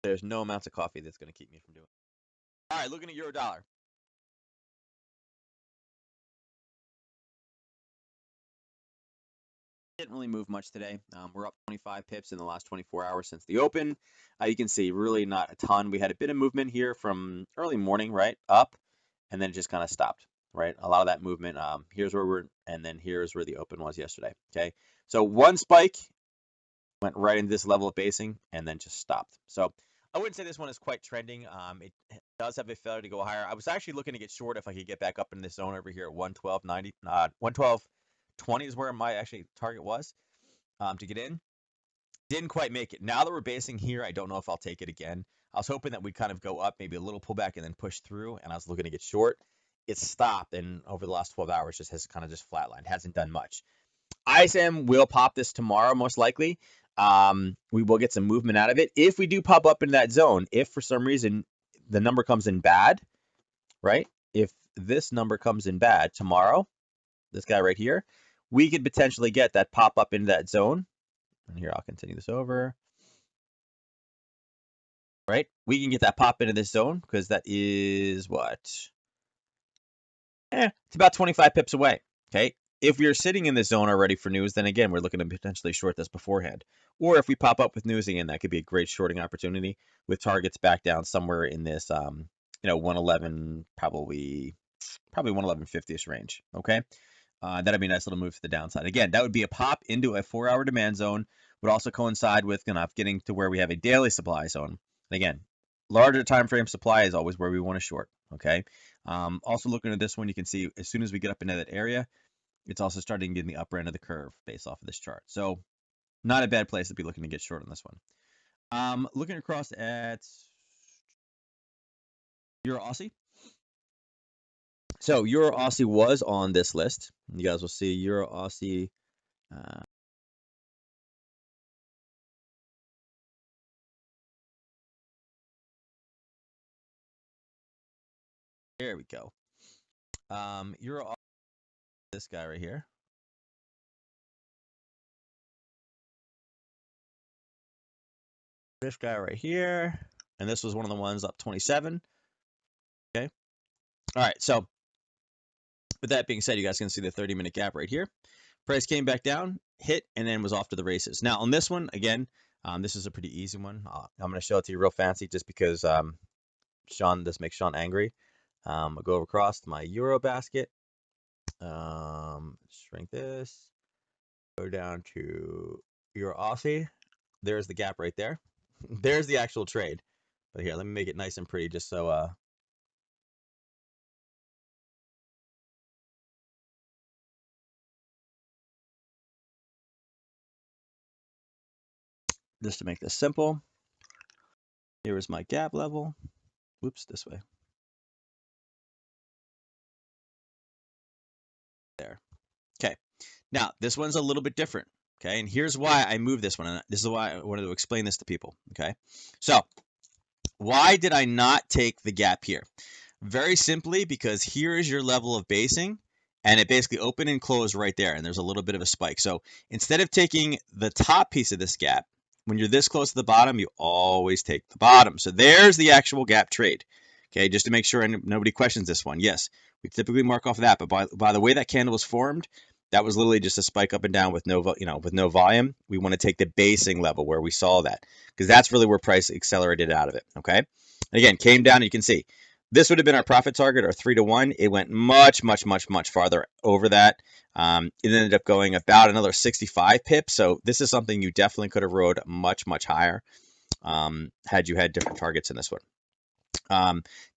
There's no amounts of coffee that's going to keep me from doing it. All right, looking at euro dollar. Didn't really move much today. We're up 25 pips in the last 24 hours since the open. You can see really not a ton. We had a bit of movement here from early morning, right, up, and then it just kind of stopped, right? A lot of that movement. Here's where we're, and then here's where the open was yesterday. Okay, so one spike went right into this level of basing and then just stopped. So I wouldn't say this one is quite trending. It does have a failure to go higher. I was actually looking to get short if I could get back up in this zone over here at 112.90. 112.20 is where my actually target was to get in. Didn't quite make it. Now that we're basing here, I don't know if I'll take it again. I was hoping that we'd kind of go up, maybe a little pullback and then push through, and I was looking to get short. It stopped, and over the last 12 hours just has kind of just flatlined. Hasn't done much. ISM will pop this tomorrow, most likely. We will get some movement out of it. If we do pop up in that zone, if for some reason the number comes in bad, right? If this number comes in bad tomorrow, this guy right here, we could potentially get that pop up into that zone. And here, I'll continue this over. Right? We can get that pop into this zone because that is what? It's about 25 pips away. Okay. If we are sitting in this zone already for news, then again, we're looking to potentially short this beforehand. Or if we pop up with news again, that could be a great shorting opportunity with targets back down somewhere in this, 111, probably 111.50ish range. Okay. That'd be a nice little move to the downside. Again, that would be a pop into a 4-hour demand zone, would also coincide with getting to where we have a daily supply zone. And again, larger time frame supply is always where we want to short. Okay. Also looking at this one, you can see as soon as we get up into that area, it's also starting to get in the upper end of the curve based off of this chart. So not a bad place to be looking to get short on this one. Looking across at Euro Aussie. So Euro Aussie was on this list. You guys will see Euro Aussie. There we go. Euro Aussie, this guy right here. This guy right here. And this was one of the ones up 27. Okay. All right. So with that being said, you guys can see the 30-minute gap right here. Price came back down, hit, and then was off to the races. Now on this one, again, this is a pretty easy one. I'm going to show it to you real fancy just because this makes Sean angry. I'll go over across to my Euro basket. Shrink this. Go down to Euro Aussie. There's the gap right there. There's the actual trade. But here, let me make it nice and pretty just so just to make this simple, here is my gap level. Whoops, this way. There. Okay. Now, this one's a little bit different. Okay. And here's why I moved this one. And this is why I wanted to explain this to people. Okay. So, why did I not take the gap here? Very simply because here is your level of basing, and it basically opened and closed right there, and there's a little bit of a spike. So instead of taking the top piece of this gap, when you're this close to the bottom, you always take the bottom. So there's the actual gap trade. Okay, just to make sure nobody questions this one. Yes, we typically mark off that, but by the way that candle was formed, that was literally just a spike up and down with no volume. We want to take the basing level where we saw that, because that's really where price accelerated out of it. Okay, and again, came down. You can see this would have been our profit target, our 3-to-1. It went much farther over that. It ended up going about another 65 pips. So this is something you definitely could have rode much higher had you had different targets in this one.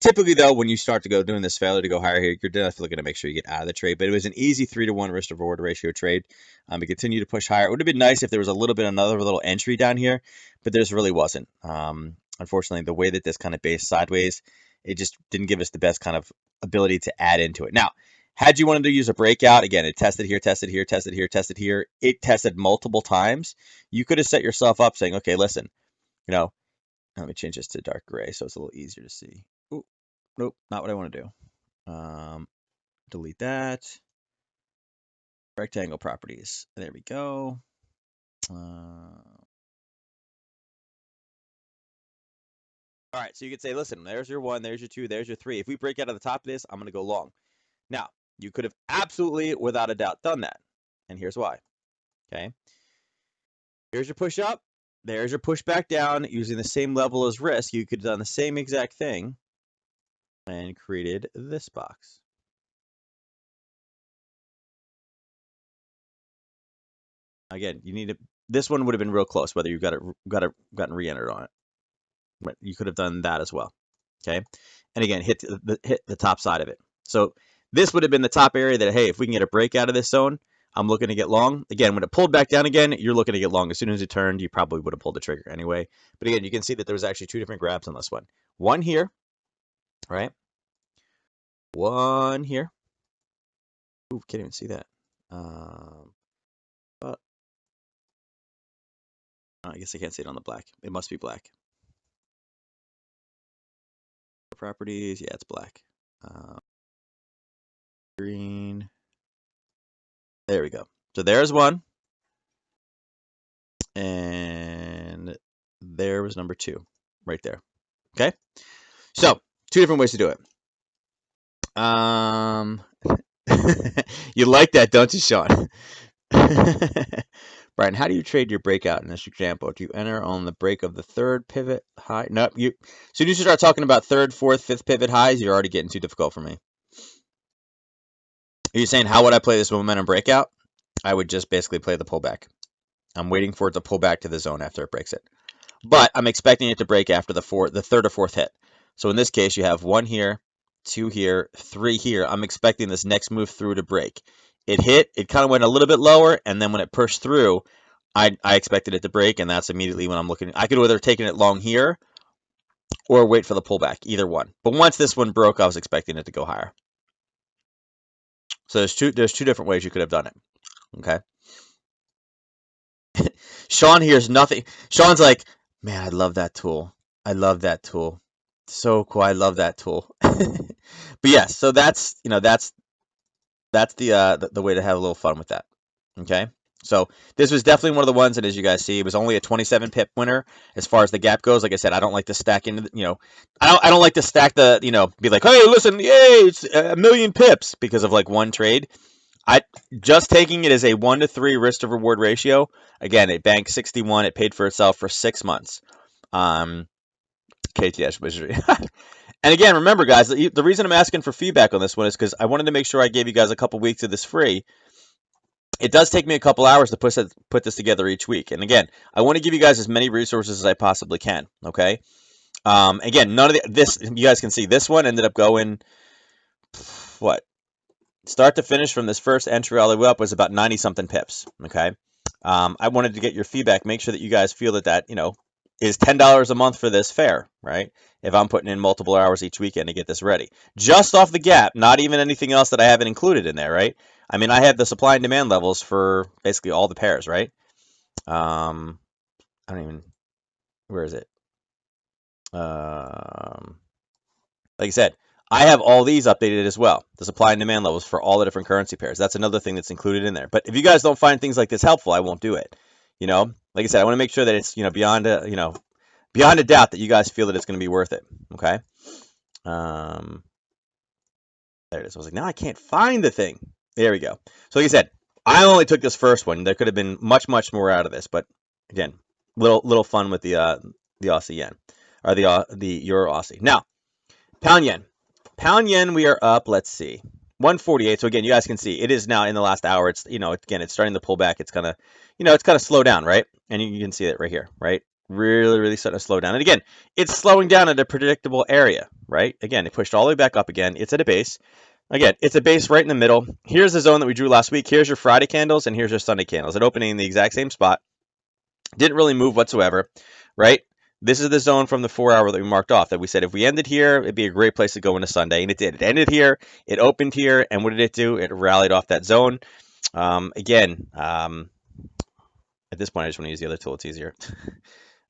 Typically, though, when you start to go doing this failure to go higher here, you're definitely going to make sure you get out of the trade. But it was an easy 3-to-1 risk to reward ratio trade. To continue to push higher. It would have been nice if there was a little bit another little entry down here, but there's really wasn't. Unfortunately, the way that this kind of based sideways, it just didn't give us the best kind of ability to add into it. Now, had you wanted to use a breakout, again, it tested here, tested here, tested here, tested here. It tested multiple times. You could have set yourself up saying, okay, listen, let me change this to dark gray so it's a little easier to see. Ooh, nope, not what I want to do. Delete that. Rectangle properties. There we go. All right, so you could say, listen, there's your 1, there's your 2, there's your 3. If we break out of the top of this, I'm going to go long. Now, you could have absolutely, without a doubt, done that. And here's why. Okay. Here's your push up. There's your push back down using the same level as risk. You could have done the same exact thing and created this box. Again, you need to. This one would have been real close, whether you gotten re-entered on it. But you could have done that as well. Okay, and again, hit the top side of it. So this would have been the top area that, hey, if we can get a break out of this zone, I'm looking to get long. Again, when it pulled back down again, you're looking to get long. As soon as it turned, you probably would have pulled the trigger anyway. But again, you can see that there was actually 2 different grabs on this one. One here, right? One here. Ooh, can't even see that. But I guess I can't see it on the black. It must be black. Properties, yeah, it's black. Green. There we go. So there's one. And there was number 2 right there. Okay. So 2 different ways to do it. You like that, don't you, Sean? Brian, how do you trade your breakout in this example? Do you enter on the break of the 3rd pivot high? Nope. As soon as you start talking about 3rd, 4th, 5th pivot highs, you're already getting too difficult for me. Are you saying, how would I play this momentum breakout? I would just basically play the pullback. I'm waiting for it to pull back to the zone after it breaks it. But I'm expecting it to break after the 3rd or 4th hit. So in this case, you have 1 here, 2 here, 3 here. I'm expecting this next move through to break. It hit, it kind of went a little bit lower, and then when it pushed through, I expected it to break, and that's immediately when I'm looking. I could have either taken it long here or wait for the pullback, either one. But once this one broke, I was expecting it to go higher. So there's two different ways you could have done it. Okay. Sean hears nothing. Sean's like, man, I love that tool. I love that tool. So cool. I love that tool. But yes, so that's the way to have a little fun with that. Okay. So this was definitely one of the ones that, as you guys see, it was only a 27 pip winner as far as the gap goes. Like I said, I don't like to stack into, I don't like to stack the, be like, hey, listen, yay, it's a million pips because of like one trade. I just taking it as a 1 to 3 risk to reward ratio. Again, it banked 61. It paid for itself for 6 months. KTS wizardry. And again, remember, guys, the reason I'm asking for feedback on this one is because I wanted to make sure I gave you guys a couple weeks of this free. It does take me a couple hours to put this together each week. And again, I want to give you guys as many resources as I possibly can. Okay. Again, none of this, you guys can see this one ended up going, what? Start to finish from this first entry all the way up was about 90 something pips. Okay. I wanted to get your feedback. Make sure that you guys feel that is $10 a month for this fair, right? If I'm putting in multiple hours each weekend to get this ready, just off the gap, not even anything else that I haven't included in there, right? I mean, I have the supply and demand levels for basically all the pairs, right? I don't even, where is it? Um, like I said, I have all these updated as well. The supply and demand levels for all the different currency pairs. That's another thing that's included in there. But if you guys don't find things like this helpful, I won't do it. Like I said, I want to make sure that it's beyond a doubt that you guys feel that it's going to be worth it. Okay. Um, there it is. I was like, now I can't find the thing. There we go. So like I said, I only took this first one. There could have been much more out of this, but again, little fun with the Aussie yen or the Euro Aussie. Now, pound yen. Pound yen, we are up. Let's see, 148. So again, you guys can see it is now in the last hour. It's again, it's starting to pull back. It's gonna it's gonna slow down, right? And you can see it right here, right? Really starting to slow down. And again, it's slowing down at a predictable area, right? Again, it pushed all the way back up again. It's at a base. Again, it's a base right in the middle. Here's the zone that we drew last week. Here's your Friday candles, and here's your Sunday candles. It opening in the exact same spot. Didn't really move whatsoever, right? This is the zone from the 4 hour that we marked off that we said if we ended here, it'd be a great place to go into Sunday. And it did. It ended here. It opened here. And what did it do? It rallied off that zone. Again, at this point, I just want to use the other tool. It's easier.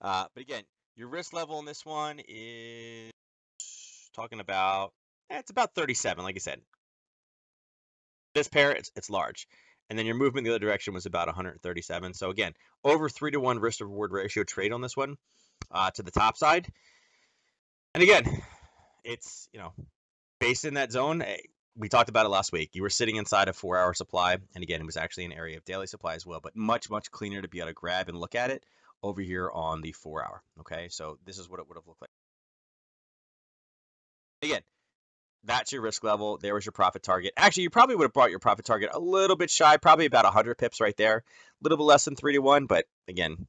But again, your risk level in this one is talking about, it's about 37, like I said. This pair, it's large. And then your movement the other direction was about 137. So again, over 3-to-1 risk to reward ratio trade on this one to the top side. And again, it's, based in that zone. We talked about it last week. You were sitting inside a 4 hour supply. And again, it was actually an area of daily supply as well, but much cleaner to be able to grab and look at it over here on the 4 hour. Okay. So this is what it would have looked like. Again, that's your risk level. There was your profit target. Actually, you probably would have brought your profit target a little bit shy, probably about 100 pips right there. A little bit less than 3-to-1, but again,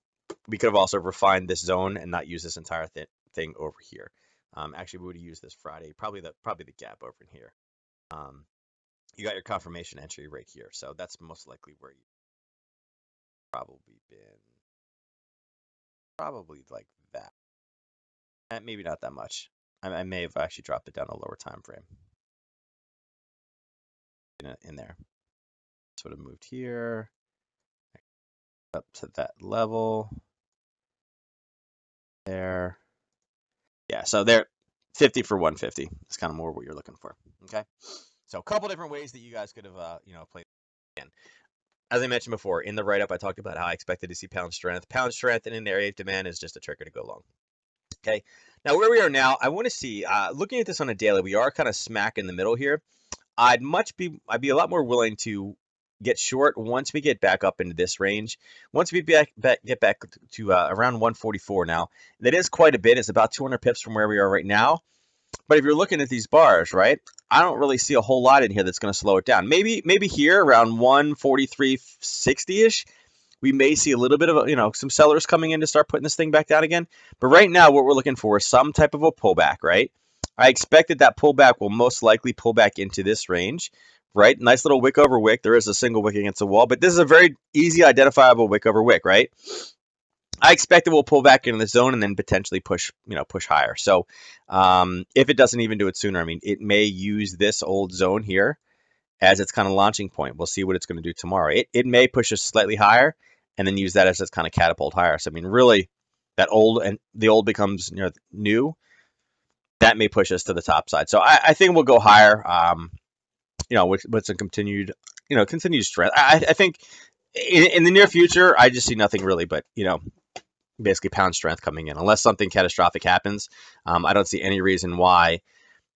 we could have also refined this zone and not use this entire thing over here. Actually, we would have used this Friday, probably the gap over in here. You got your confirmation entry right here, so that's most likely where you probably been. Probably like that. Maybe not that much. I may have actually dropped it down a lower time frame. In there. Sort of moved here up to that level there. Yeah, so there 50 for 150. It's kind of more what you're looking for. Okay. So a couple different ways that you guys could have played again. As I mentioned before, in the write-up, I talked about how I expected to see pound strength. Pound strength and in the area of demand is just a trigger to go long. Okay. Now where we are now, I want to see, looking at this on a daily, we are kind of smack in the middle here. I'd be a lot more willing to get short once we get back up into this range. Once we get back to around 144 now, that is quite a bit. It's about 200 pips from where we are right now. But if you're looking at these bars, right, I don't really see a whole lot in here that's going to slow it down. Maybe here around 143.60-ish, we may see a little bit of some sellers coming in to start putting this thing back down again. But right now, what we're looking for is some type of a pullback, right? I expect that pullback will most likely pull back into this range, right? Nice little wick over wick. There is a single wick against the wall, but this is a very easy identifiable wick over wick, right? I expect it will pull back into the zone and then potentially push higher. So if it doesn't even do it sooner, I mean, it may use this old zone here as its kind of launching point. We'll see what it's going to do tomorrow. It may push us slightly higher and then use that as its kind of catapult higher. So I mean, really, that old and the old becomes new. That may push us to the top side. So I think we'll go higher. With some continued strength. I think in the near future, I just see nothing really but basically pound strength coming in. Unless something catastrophic happens, I don't see any reason why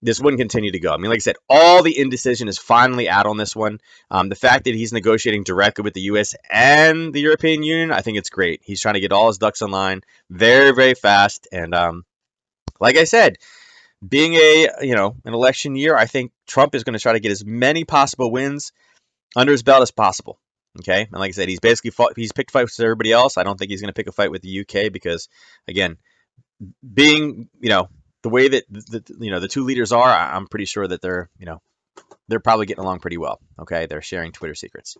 this wouldn't continue to go. I mean, like I said, all the indecision is finally out on this one. The fact that he's negotiating directly with the U.S. and the European Union, I think it's great. He's trying to get all his ducks in line very fast. And like I said, being an election year, I think Trump is going to try to get as many possible wins under his belt as possible. Okay, and like I said, he's picked fights with everybody else. I don't think he's going to pick a fight with the UK because, again, being the way that the two leaders are, I'm pretty sure that they're probably getting along pretty well. Okay, they're sharing Twitter secrets.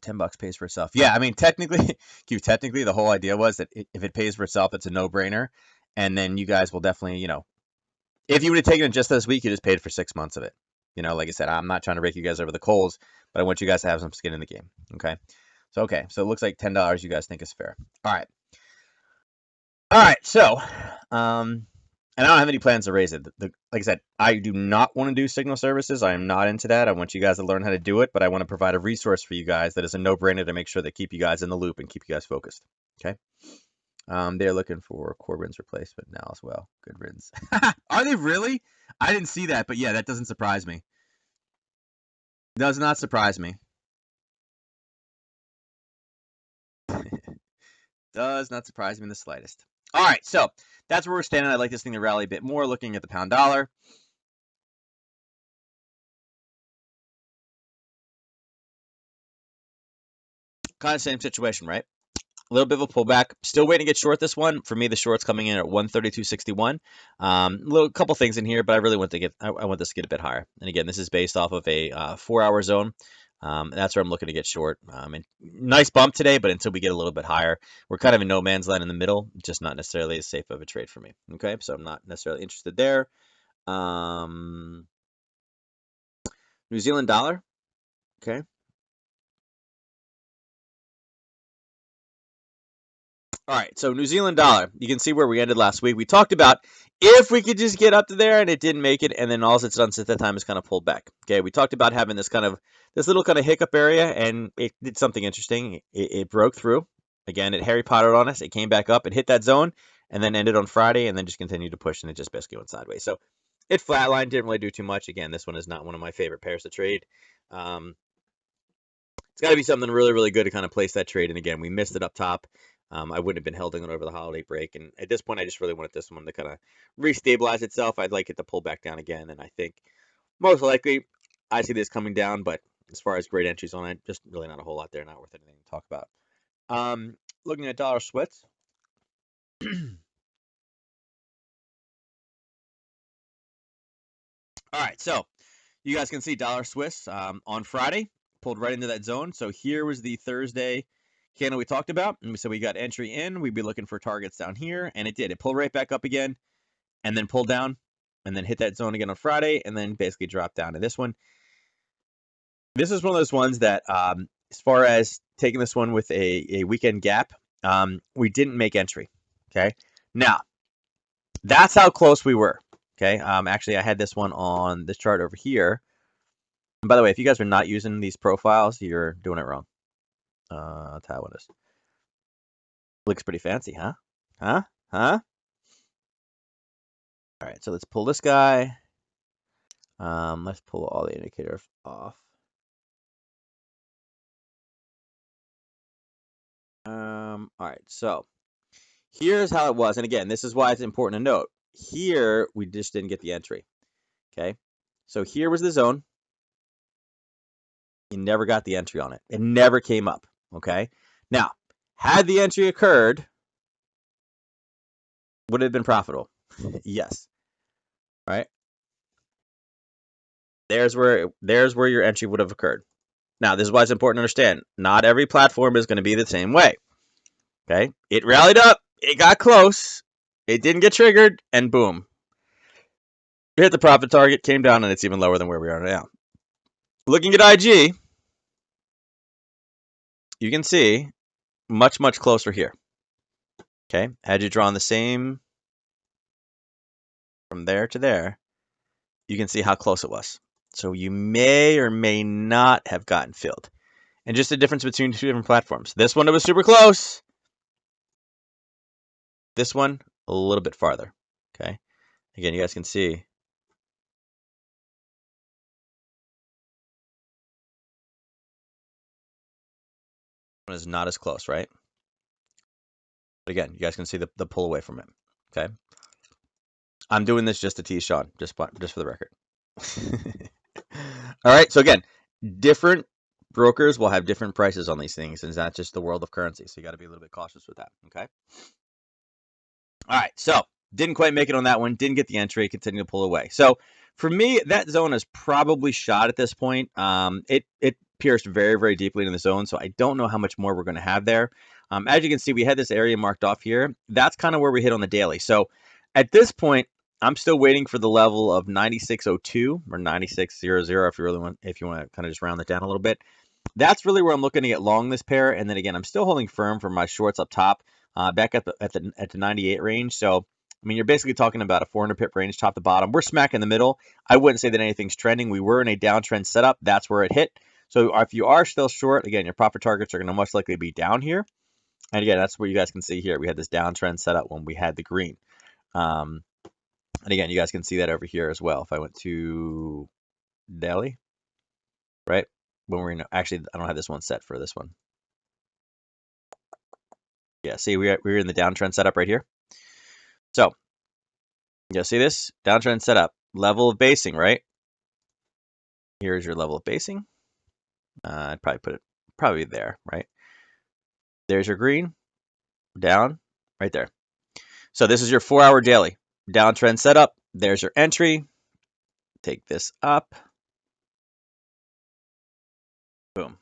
$10 pays for itself. Yeah, I mean, technically, technically, the whole idea was that if it pays for itself, it's a no-brainer. And then you guys will definitely, if you would have taken it just this week, you just paid for 6 months of it. Like I said, I'm not trying to rake you guys over the coals, but I want you guys to have some skin in the game. Okay. So it looks like $10 you guys think is fair. All right. So, and I don't have any plans to raise it. Like I said, I do not want to do signal services. I am not into that. I want you guys to learn how to do it, but I want to provide a resource for you guys that is a no-brainer to make sure that keep you guys in the loop and keep you guys focused. Okay. They're looking for Corbin's replacement now as well. Good riddance. Are they really? I didn't see that, but yeah, that doesn't surprise me. Does not surprise me. Does not surprise me in the slightest. All right, so that's where we're standing. I'd like this thing to rally a bit more, looking at the pound dollar. Kind of same situation, right? A little bit of a pullback. Still waiting to get short this one. For me, the short's coming in at 132.61. A couple things in here, but I really want this to get a bit higher. And again, this is based off of a 4-hour zone. That's where I'm looking to get short. And nice bump today, but until we get a little bit higher, we're kind of in no man's land in the middle. Just not necessarily as safe of a trade for me. Okay, so I'm not necessarily interested there. New Zealand dollar. Okay. All right, so New Zealand dollar. You can see where we ended last week. We talked about if we could just get up to there, and it didn't make it, and then all it's done since that time is kind of pulled back. Okay, we talked about having this little kind of hiccup area, and it did something interesting. It broke through. Again, it Harry Pottered on us. It came back up, it hit that zone, and then ended on Friday, and then just continued to push, and it just basically went sideways. So it flatlined, didn't really do too much. Again, this one is not one of my favorite pairs to trade. It's got to be something really, really good to kind of place that trade. And again, we missed it up top. I wouldn't have been holding it over the holiday break. And at this point, I just really wanted this one to kind of restabilize itself. I'd like it to pull back down again. And I think most likely I see this coming down. But as far as great entries on it, just really not a whole lot there. Not worth anything to talk about. Looking at dollar splits. All right. So you guys can see dollar Swiss on Friday pulled right into that zone. So here was the Thursday candle we talked about. And so we got entry in. We'd be looking for targets down here. And it did. It pulled right back up again and then pulled down and then hit that zone again on Friday and then basically dropped down to this one. This is one of those ones that as far as taking this one with a weekend gap, we didn't make entry. Okay. Now, that's how close we were. Okay. Actually, I had this one on this chart over here. And by the way, if you guys are not using these profiles, you're doing it wrong. That's how it is. Looks pretty fancy, huh? Huh? All right, so let's pull this guy. Let's pull all the indicators off. All right, so here's how it was. And again, this is why it's important to note. Here, we just didn't get the entry. Okay, so here was the zone. You never got the entry on it. It never came up. Okay, now, had the entry occurred, would it have been profitable? Yes. Right. There's where your entry would have occurred. Now, this is why it's important to understand. Not every platform is going to be the same way. Okay, it rallied up, it got close, it didn't get triggered, and boom, we hit the profit target, came down, and it's even lower than where we are now. Looking at IG, you can see much, much closer here. Okay, had you drawn the same from there to there, you can see how close it was. So you may or may not have gotten filled. And just the difference between two different platforms. This one, it was super close. This one, a little bit farther. Okay, again, you guys can see. One is not as close, right? But again, you guys can see the pull away from it. Okay, I'm doing this just to tease Sean, just for the record. All right, so again, different brokers will have different prices on these things, and that's just the world of currency. So you got to be a little bit cautious with that. Okay. All right, so didn't quite make it on that one. Didn't get the entry. Continued to pull away. So for me, that zone is probably shot at this point. It pierced very, very deeply into the zone, so I don't know how much more we're going to have there. As you can see, we had this area marked off here. That's kind of where we hit on the daily. So at this point, I'm still waiting for the level of 96.02 or 96.00 if you want to kind of just round that down a little bit. That's really where I'm looking to get long this pair. And then again, I'm still holding firm for my shorts up top, back at the 98 range. So I mean, you're basically talking about a 400 pip range, top to bottom. We're smack in the middle. I wouldn't say that anything's trending. We were in a downtrend setup. That's where it hit. So if you are still short, again, your profit targets are going to most likely be down here. And again, that's what you guys can see here. We had this downtrend setup when we had the green. And again, you guys can see that over here as well. If I went to daily, right? When we're in, actually, I don't have this one set for this one. Yeah, see, we're in the downtrend setup right here. So, you see this? Downtrend setup. Level of basing, right? Here's your level of basing. I'd probably put it probably there, right? There's your green, down, right there. So this is your 4-hour daily. Downtrend setup. There's your entry. Take this up. Boom.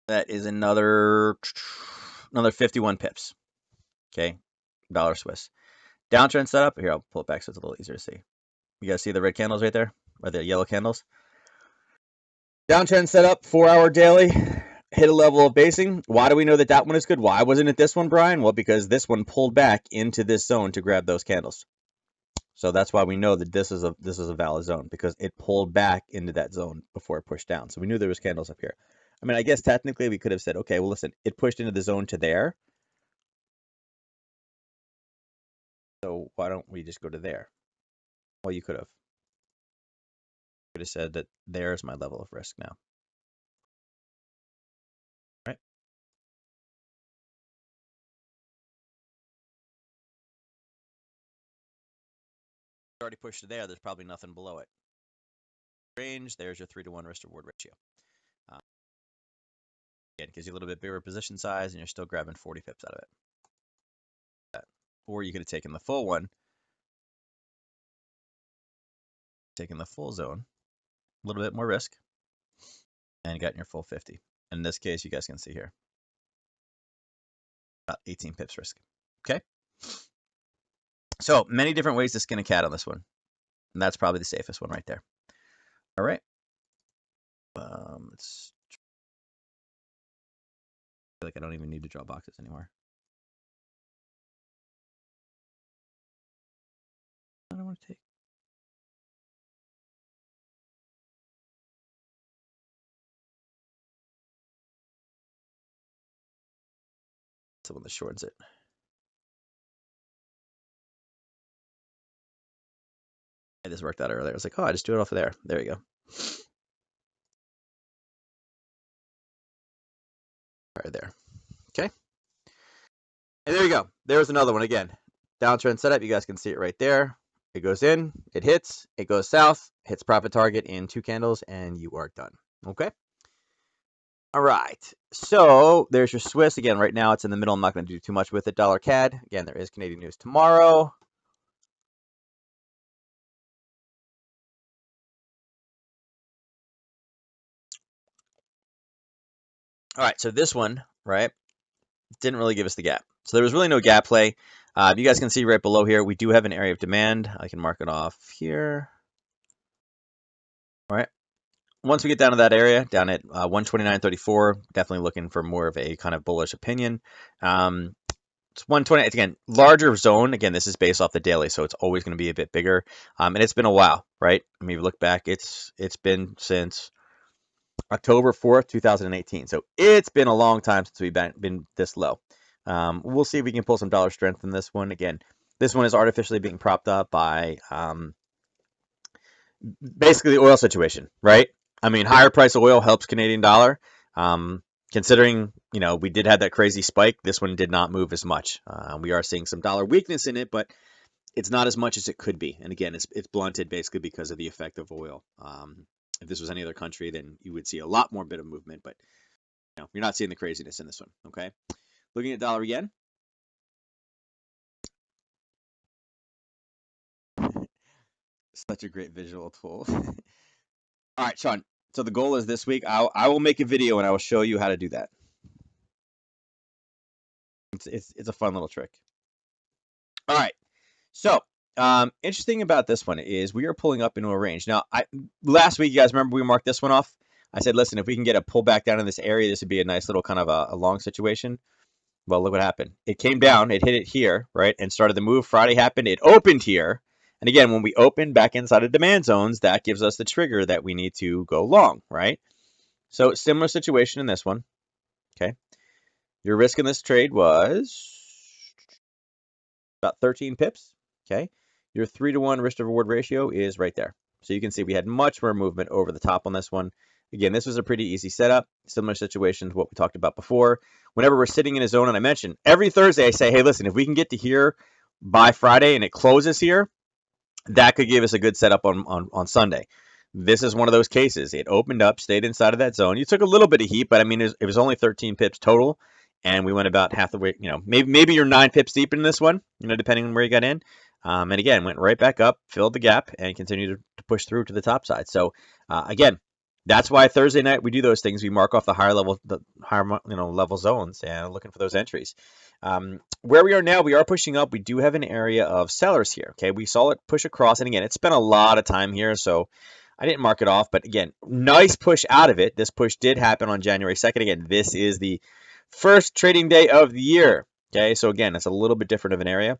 That is another 51 pips. Okay, dollar Swiss. Downtrend setup. Here, I'll pull it back so it's a little easier to see. You guys see the red candles right there? Or the yellow candles? Downtrend setup, 4-hour daily. Hit a level of basing. Why do we know that that one is good? Why wasn't it this one, Brian? Well, because this one pulled back into this zone to grab those candles. So that's why we know that this is a valid zone, because it pulled back into that zone before it pushed down. So we knew there was candles up here. I mean, I guess technically we could have said, okay, well, listen, it pushed into the zone to there. So why don't we just go to there? Well, you could have. Could have said that there's my level of risk now. Right? Already pushed to there. There's probably nothing below it. Range. There's your 3-to-1 risk reward ratio. Again, it gives you a little bit bigger position size, and you're still grabbing 40 pips out of it. Or you could have taken the full one, taken the full zone, a little bit more risk, and gotten your full 50. And in this case, you guys can see here, about 18 pips risk. Okay. So many different ways to skin a cat on this one, and that's probably the safest one right there. All right. Let's. I feel like I don't even need to draw boxes anymore. I don't want to take. Someone that shorts it. I just worked out earlier. I was like, oh, I just do it off of there. There you go. Right there. Okay. And there you go. There's another one again. Downtrend setup. You guys can see it right there. It goes in, it hits, it goes south, hits profit target in 2 candles, and you are done. Okay. All right. So there's your Swiss. Again, right now it's in the middle. I'm not going to do too much with it. Dollar CAD. Again, there is Canadian news tomorrow. All right. So this one, right, didn't really give us the gap. So there was really no gap play. You guys can see right below here, we do have an area of demand. I can mark it off here. All right. Once we get down to that area, down at 129.34, definitely looking for more of a kind of bullish opinion. It's 120. Again, larger zone. Again, this is based off the daily, so it's always going to be a bit bigger. And it's been a while, right? I mean, if you look back, it's been since October 4th, 2018. So it's been a long time since we've been this low. We'll see if we can pull some dollar strength in this one. Again, this one is artificially being propped up by basically the oil situation, right? I mean, higher price of oil helps Canadian dollar. Considering, we did have that crazy spike, this one did not move as much. We are seeing some dollar weakness in it, but it's not as much as it could be. And again, it's blunted basically because of the effect of oil. If this was any other country, then you would see a lot more bit of movement, but you're not seeing the craziness in this one. Okay. Looking at dollar yen. Such a great visual tool. All right, Sean, So the goal is this week, I will make a video and I will show you how to do that. It's a fun little trick. All right. So, interesting about this one is we are pulling up into a range. Now, last week, you guys remember we marked this one off? I said, listen, if we can get a pullback down in this area, this would be a nice little kind of a long situation. Well, look what happened. It came down, it hit it here, right, and started the move. Friday happened, it opened here. And again, when we open back inside of demand zones, that gives us the trigger that we need to go long, right? So, similar situation in this one, okay? Your risk in this trade was about 13 pips, okay? Your 3-to-1 risk to reward ratio is right there. So you can see we had much more movement over the top on this one. Again, this was a pretty easy setup. Similar situation to what we talked about before. Whenever we're sitting in a zone, and I mentioned every Thursday I say, hey, listen, if we can get to here by Friday and it closes here, that could give us a good setup on Sunday. This is one of those cases. It opened up, stayed inside of that zone. You took a little bit of heat, but I mean, it was only 13 pips total, and we went about half the way. You know, maybe you're 9 pips deep in this one. You know, depending on where you got in. And again, went right back up, filled the gap, and continued to push through to the top side. So again, that's why Thursday night we do those things. We mark off the higher level zones and looking for those entries. Where we are now, we are pushing up. We do have an area of sellers here. Okay, we saw it push across, and again, it spent a lot of time here, so I didn't mark it off. But again, nice push out of it. This push did happen on January 2nd. Again, this is the first trading day of the year. Okay, so again, it's a little bit different of an area.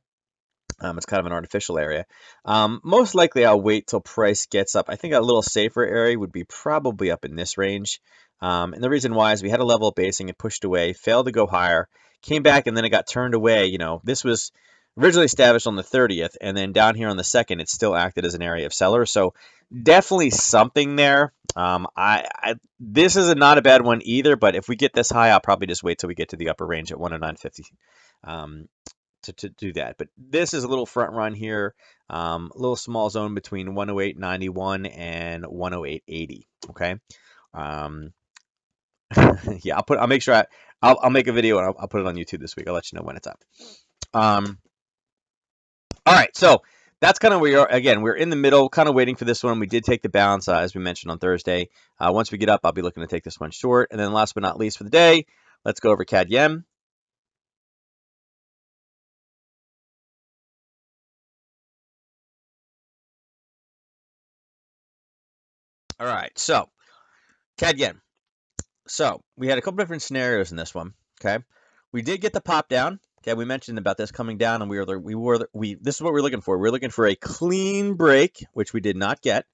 It's kind of an artificial area. Most likely, I'll wait till price gets up. I think a little safer area would be probably up in this range. And the reason why is we had a level of basing, it pushed away, failed to go higher, came back, and then it got turned away. You know, this was originally established on the 30th, and then down here on the 2nd, it still acted as an area of sellers. So definitely something there. This is not a bad one either, but if we get this high, I'll probably just wait till we get to the upper range at 109.50. To do that. But this is a little front run here, a little small zone between 108.91 and 108.80. Okay. Yeah, I'll make sure I'll make a video and I'll put it on YouTube this week. I'll let you know when it's up. All right, so that's kind of where we are. Again, we're in the middle, kind of waiting for this one. We did take the bounce, as we mentioned on Thursday. Once we get up, I'll be looking to take this one short. And then last but not least for the day, let's go over CAD Yen. All right, so CAD Yen. So we had a couple different scenarios in this one. Okay, we did get the pop down. Okay, we mentioned about this coming down, and this is what we're looking for. We're looking for a clean break, which we did not get.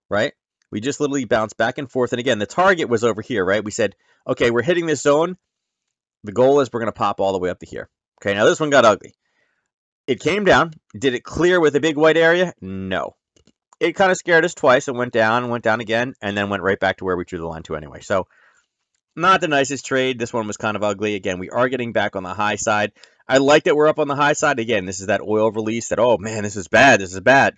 Right? We just literally bounced back and forth. And again, the target was over here. Right? We said, okay, we're hitting this zone. The goal is we're going to pop all the way up to here. Okay, now this one got ugly. It came down. Did it clear with a big white area? No. It kind of scared us twice. It went down again, and then went right back to where we drew the line to anyway. So not the nicest trade. This one was kind of ugly. Again, we are getting back on the high side. I like that we're up on the high side. Again, this is that oil release that, oh man, this is bad. This is bad.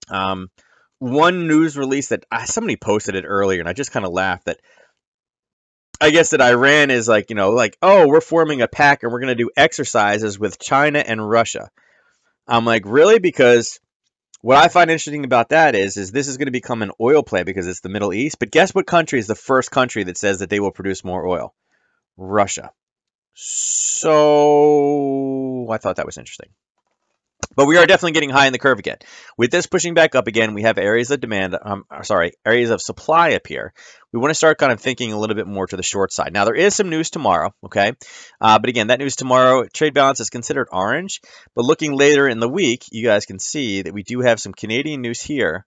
One news release that somebody posted it earlier, and I just kind of laughed that I guess that Iran is like, oh, we're forming a pact and we're going to do exercises with China and Russia. I'm like, really? Because what I find interesting about that is this is going to become an oil play because it's the Middle East. But guess what country is the first country that says that they will produce more oil? Russia. So I thought that was interesting. But we are definitely getting high in the curve again. With this pushing back up again, we have areas of areas of supply up here. We want to start kind of thinking a little bit more to the short side. Now, there is some news tomorrow, okay? But again, that news tomorrow, trade balance is considered orange. But looking later in the week, you guys can see that we do have some Canadian news here.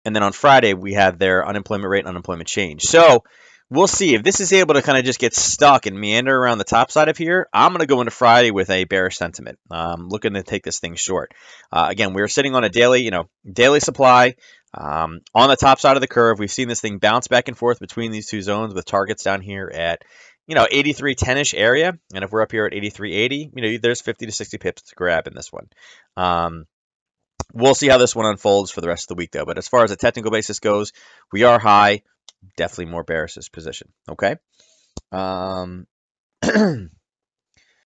And then on Friday, we have their unemployment rate and unemployment change. So we'll see if this is able to kind of just get stuck and meander around the top side of here. I'm going to go into Friday with a bearish sentiment, looking to take this thing short. Again, we're sitting on a daily supply on the top side of the curve. We've seen this thing bounce back and forth between these two zones with targets down here at 83.10-ish area. And if we're up here at 83.80, there's 50 to 60 pips to grab in this one. We'll see how this one unfolds for the rest of the week, though. But as far as a technical basis goes, we are high. Definitely more bearish position. Okay.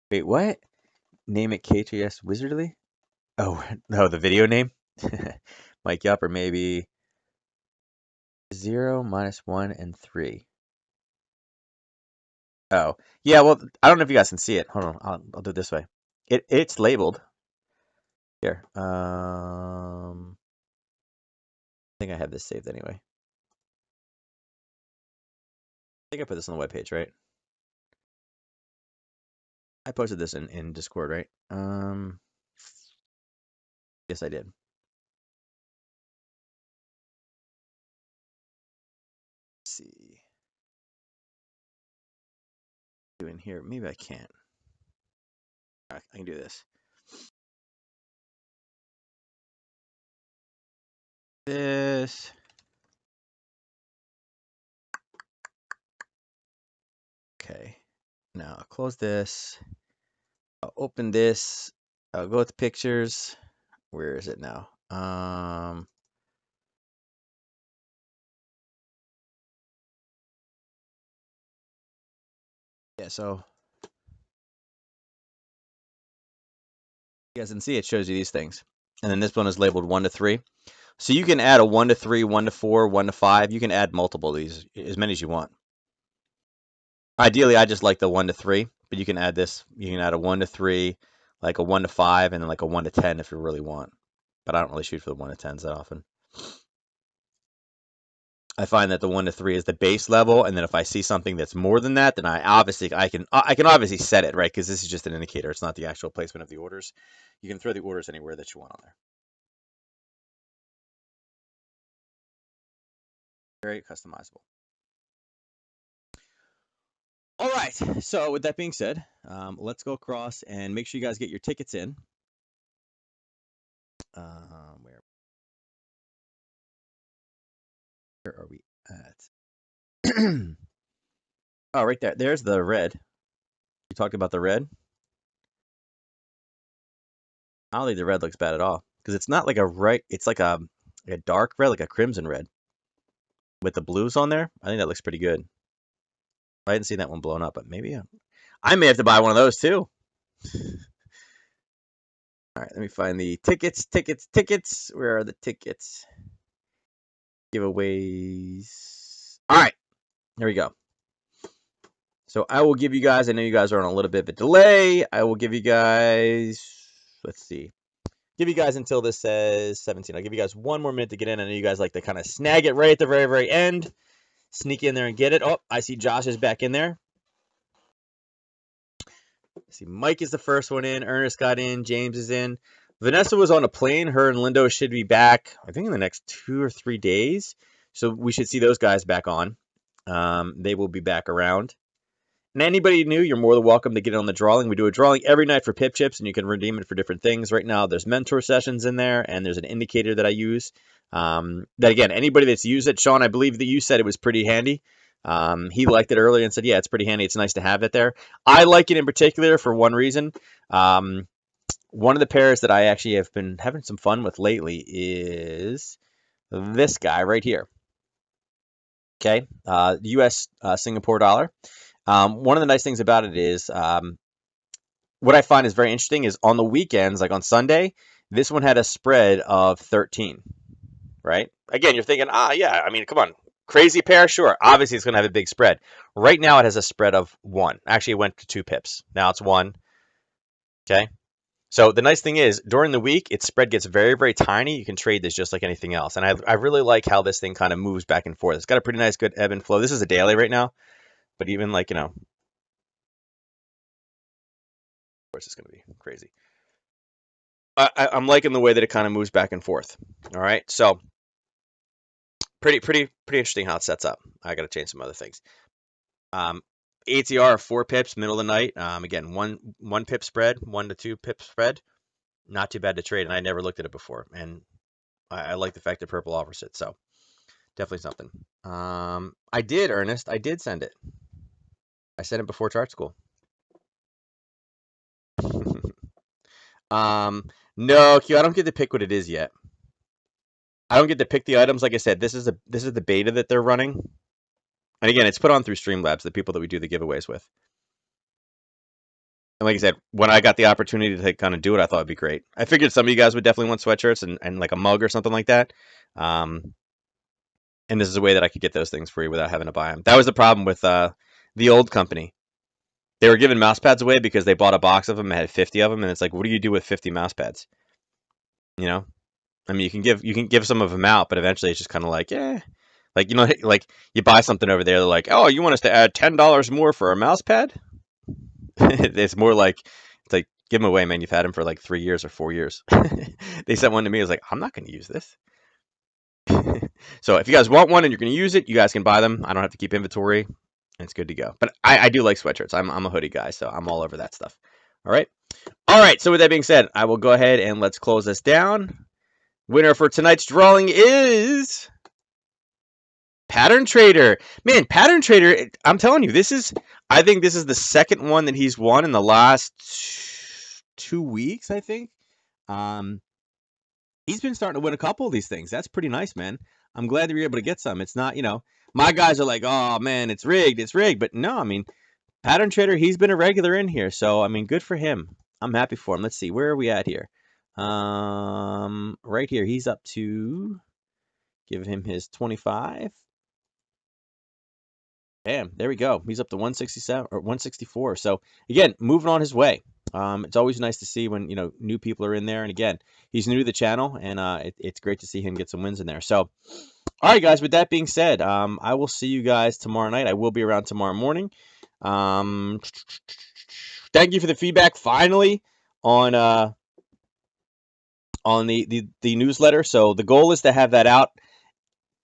Wait, what? Name it KTS Wizardly? Oh, no, the video name? Mike Yup, or maybe 0, -1, and 3. Oh, yeah. Well, I don't know if you guys can see it. Hold on, I'll do it this way. It's labeled here. I think I have this saved anyway. I think I put this on the webpage, right? I posted this in Discord, right? Yes, I did. Let's see. Doing here. Maybe I can't. I can do this. This. Okay. Now I'll close this. I'll open this. I'll go with pictures. Where is it now? Yeah, so you guys can see it shows you these things. And then this one is labeled 1 to 3. So you can add a 1 to 3, 1 to 4, 1 to 5. You can add multiple of these, as many as you want. Ideally, I just like the 1 to 3, but you can add this. You can add a 1 to 3, like a 1 to 5, and then like a 1 to 10 if you really want. But I don't really shoot for the 1 to 10s that often. I find that the 1 to 3 is the base level, and then if I see something that's more than that, then I can obviously set it, right? Because this is just an indicator. It's not the actual placement of the orders. You can throw the orders anywhere that you want on there. Very customizable. All right. So with that being said, let's go across and make sure you guys get your tickets in. Where are we at? Oh, right there. There's the red. You talked about the red. I don't think the red looks bad at all because it's not like it's like a dark red, like a crimson red with the blues on there. I think that looks pretty good. I didn't see that one blown up, but maybe I may have to buy one of those too. All right, let me find the tickets. Where are the tickets? Giveaways. All right, here we go. So I will give you guys, I know you guys are on a little bit of a delay. I will give you guys, let's see. Give you guys until this says 17. I'll give you guys 1 more minute to get in. I know you guys like to kind of snag it right at the very, very end. Sneak in there and get it. Oh, I see Josh is back in there. I see Mike is the first one in. Ernest got in. James is in. Vanessa was on a plane. Her and Lindo should be back, I think, in the next 2 or 3 days. So we should see those guys back on. They will be back around. And anybody new, you're more than welcome to get on the drawing. We do a drawing every night for Pip Chips, and you can redeem it for different things. Right now, there's mentor sessions in there, and there's an indicator that I use. That, again, anybody that's used it, Sean, I believe that you said it was pretty handy. He liked it earlier and said, yeah, it's pretty handy. It's nice to have it there. I like it in particular for one reason. One of the pairs that I actually have been having some fun with lately is this guy right here. Okay, U.S. Singapore dollar. One of the nice things about it is what I find is very interesting is on the weekends, like on Sunday, this one had a spread of 13, right? Again, you're thinking, yeah, I mean, come on, crazy pair, sure. Obviously, it's going to have a big spread. Right now, it has a spread of 1. Actually, it went to 2 pips. Now it's 1. Okay. So the nice thing is, during the week, its spread gets very, very tiny. You can trade this just like anything else. And I really like how this thing kind of moves back and forth. It's got a pretty nice, good ebb and flow. This is a daily right now. But even like, of course, it's going to be crazy. I'm liking the way that it kind of moves back and forth. All right, so pretty interesting how it sets up. I got to change some other things. ATR 4 pips, middle of the night. Again, one pip spread, 1 to 2 pip spread. Not too bad to trade, and I never looked at it before, and I like the fact that Purple offers it. So definitely something. I did, Ernest. I did send it. I sent it before chart school. No, Q, I don't get to pick what it is yet. I don't get to pick the items. Like I said, this is the beta that they're running. And again, it's put on through Streamlabs, the people that we do the giveaways with. And like I said, when I got the opportunity to kind of do it, I thought it'd be great. I figured some of you guys would definitely want sweatshirts and like a mug or something like that. And this is a way that I could get those things free without having to buy them. That was the problem with the old company. They were giving mouse pads away because they bought a box of them and had 50 of them, and it's like, what do you do with 50 mouse pads? You know, I mean, you can give some of them out, but eventually it's just kind of like, like like you buy something over there, they're like, oh, you want us to add $10 more for a mouse pad? It's more like it's like give them away, man. You've had them for like 3 years or 4 years. They sent one to me. I was like, I'm not going to use this. So if you guys want one and you're going to use it, you guys can buy them. I don't have to keep inventory. It's good to go. But I do like sweatshirts. I'm a hoodie guy, so I'm all over that stuff. All right. All right. So with that being said, I will go ahead and let's close this down. Winner for tonight's drawing is Pattern Trader. Man, Pattern Trader, I'm telling you, I think this is the second one that he's won in the last 2 weeks, I think. He's been starting to win a couple of these things. That's pretty nice, man. I'm glad that you're able to get some. It's not, my guys are like, oh, man, it's rigged. But no, I mean, Pattern Trader, he's been a regular in here. So, I mean, good for him. I'm happy for him. Let's see. Where are we at here? Right here. He's up to, give him his 25. Bam, there we go. He's up to 167 or 164. So again, moving on his way. It's always nice to see when new people are in there. And again, he's new to the channel, and it's great to see him get some wins in there. So, all right, guys. With that being said, I will see you guys tomorrow night. I will be around tomorrow morning. Thank you for the feedback. Finally, on the newsletter. So the goal is to have that out.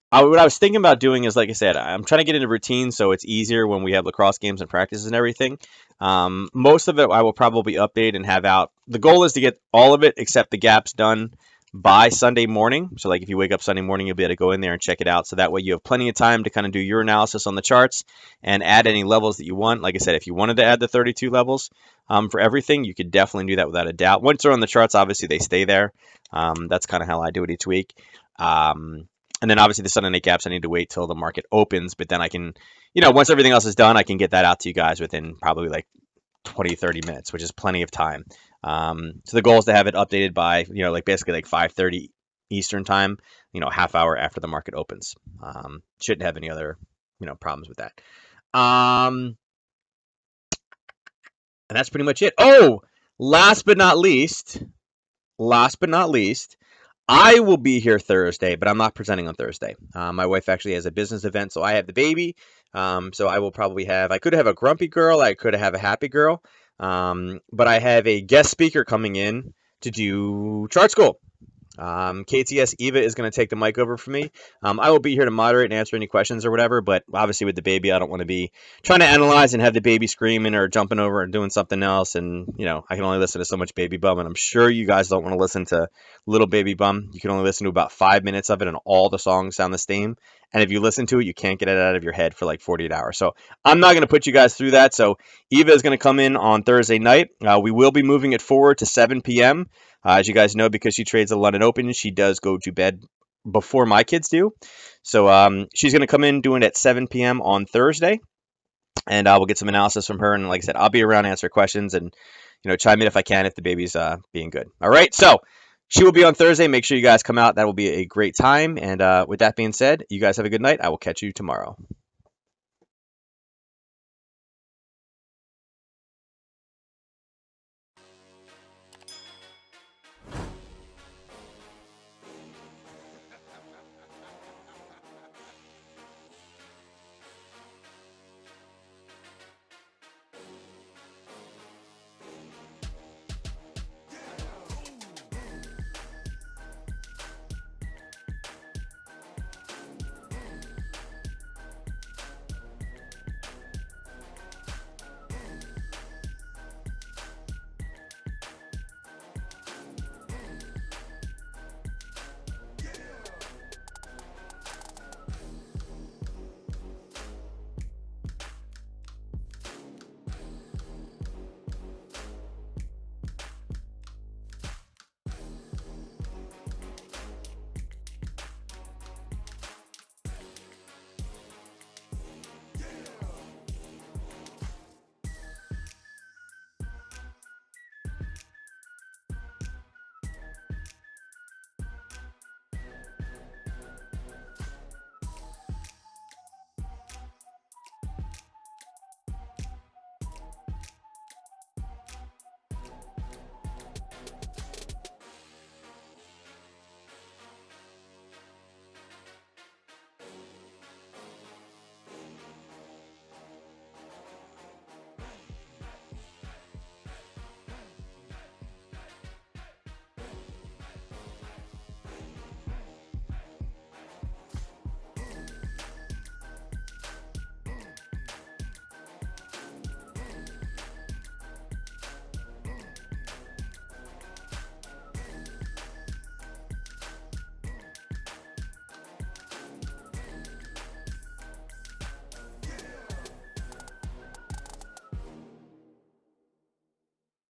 What I was thinking about doing is, like I said, I'm trying to get into routine so it's easier when we have lacrosse games and practices and everything. Most of it I will probably update and have out. The goal is to get all of it except the gaps done by Sunday morning. So like if you wake up Sunday morning, you'll be able to go in there and check it out. So that way you have plenty of time to kind of do your analysis on the charts and add any levels that you want. Like I said, if you wanted to add the 32 levels for everything, you could definitely do that without a doubt. Once they're on the charts, obviously they stay there. That's kind of how I do it each week. And then obviously the Sunday night gaps, I need to wait till the market opens, but then I can, once everything else is done, I can get that out to you guys within probably like 20, 30 minutes, which is plenty of time. So the goal is to have it updated by, like basically like 5:30 Eastern time, half hour after the market opens. Shouldn't have any other, problems with that. And that's pretty much it. Oh, last but not least, I will be here Thursday, but I'm not presenting on Thursday. My wife actually has a business event, so I have the baby. So I will probably I could have a grumpy girl, I could have a happy girl. But I have a guest speaker coming in to do chart school. KTS Eva is going to take the mic over for me. I will be here to moderate and answer any questions or whatever, but obviously with the baby, I don't want to be trying to analyze and have the baby screaming or jumping over and doing something else. And, I can only listen to so much Baby Bum, and I'm sure you guys don't want to listen to Little Baby Bum. You can only listen to about 5 minutes of it, and all the songs sound the same. And if you listen to it, you can't get it out of your head for like 48 hours. So I'm not going to put you guys through that. So Eva is going to come in on Thursday night. We will be moving it forward to 7 p.m. As you guys know, because she trades the London Open, she does go to bed before my kids do. So she's going to come in doing it at 7 p.m. on Thursday, and we'll get some analysis from her. And like I said, I'll be around to answer questions and chime in if I can if the baby's being good. All right, so she will be on Thursday. Make sure you guys come out. That will be a great time. And with that being said, you guys have a good night. I will catch you tomorrow.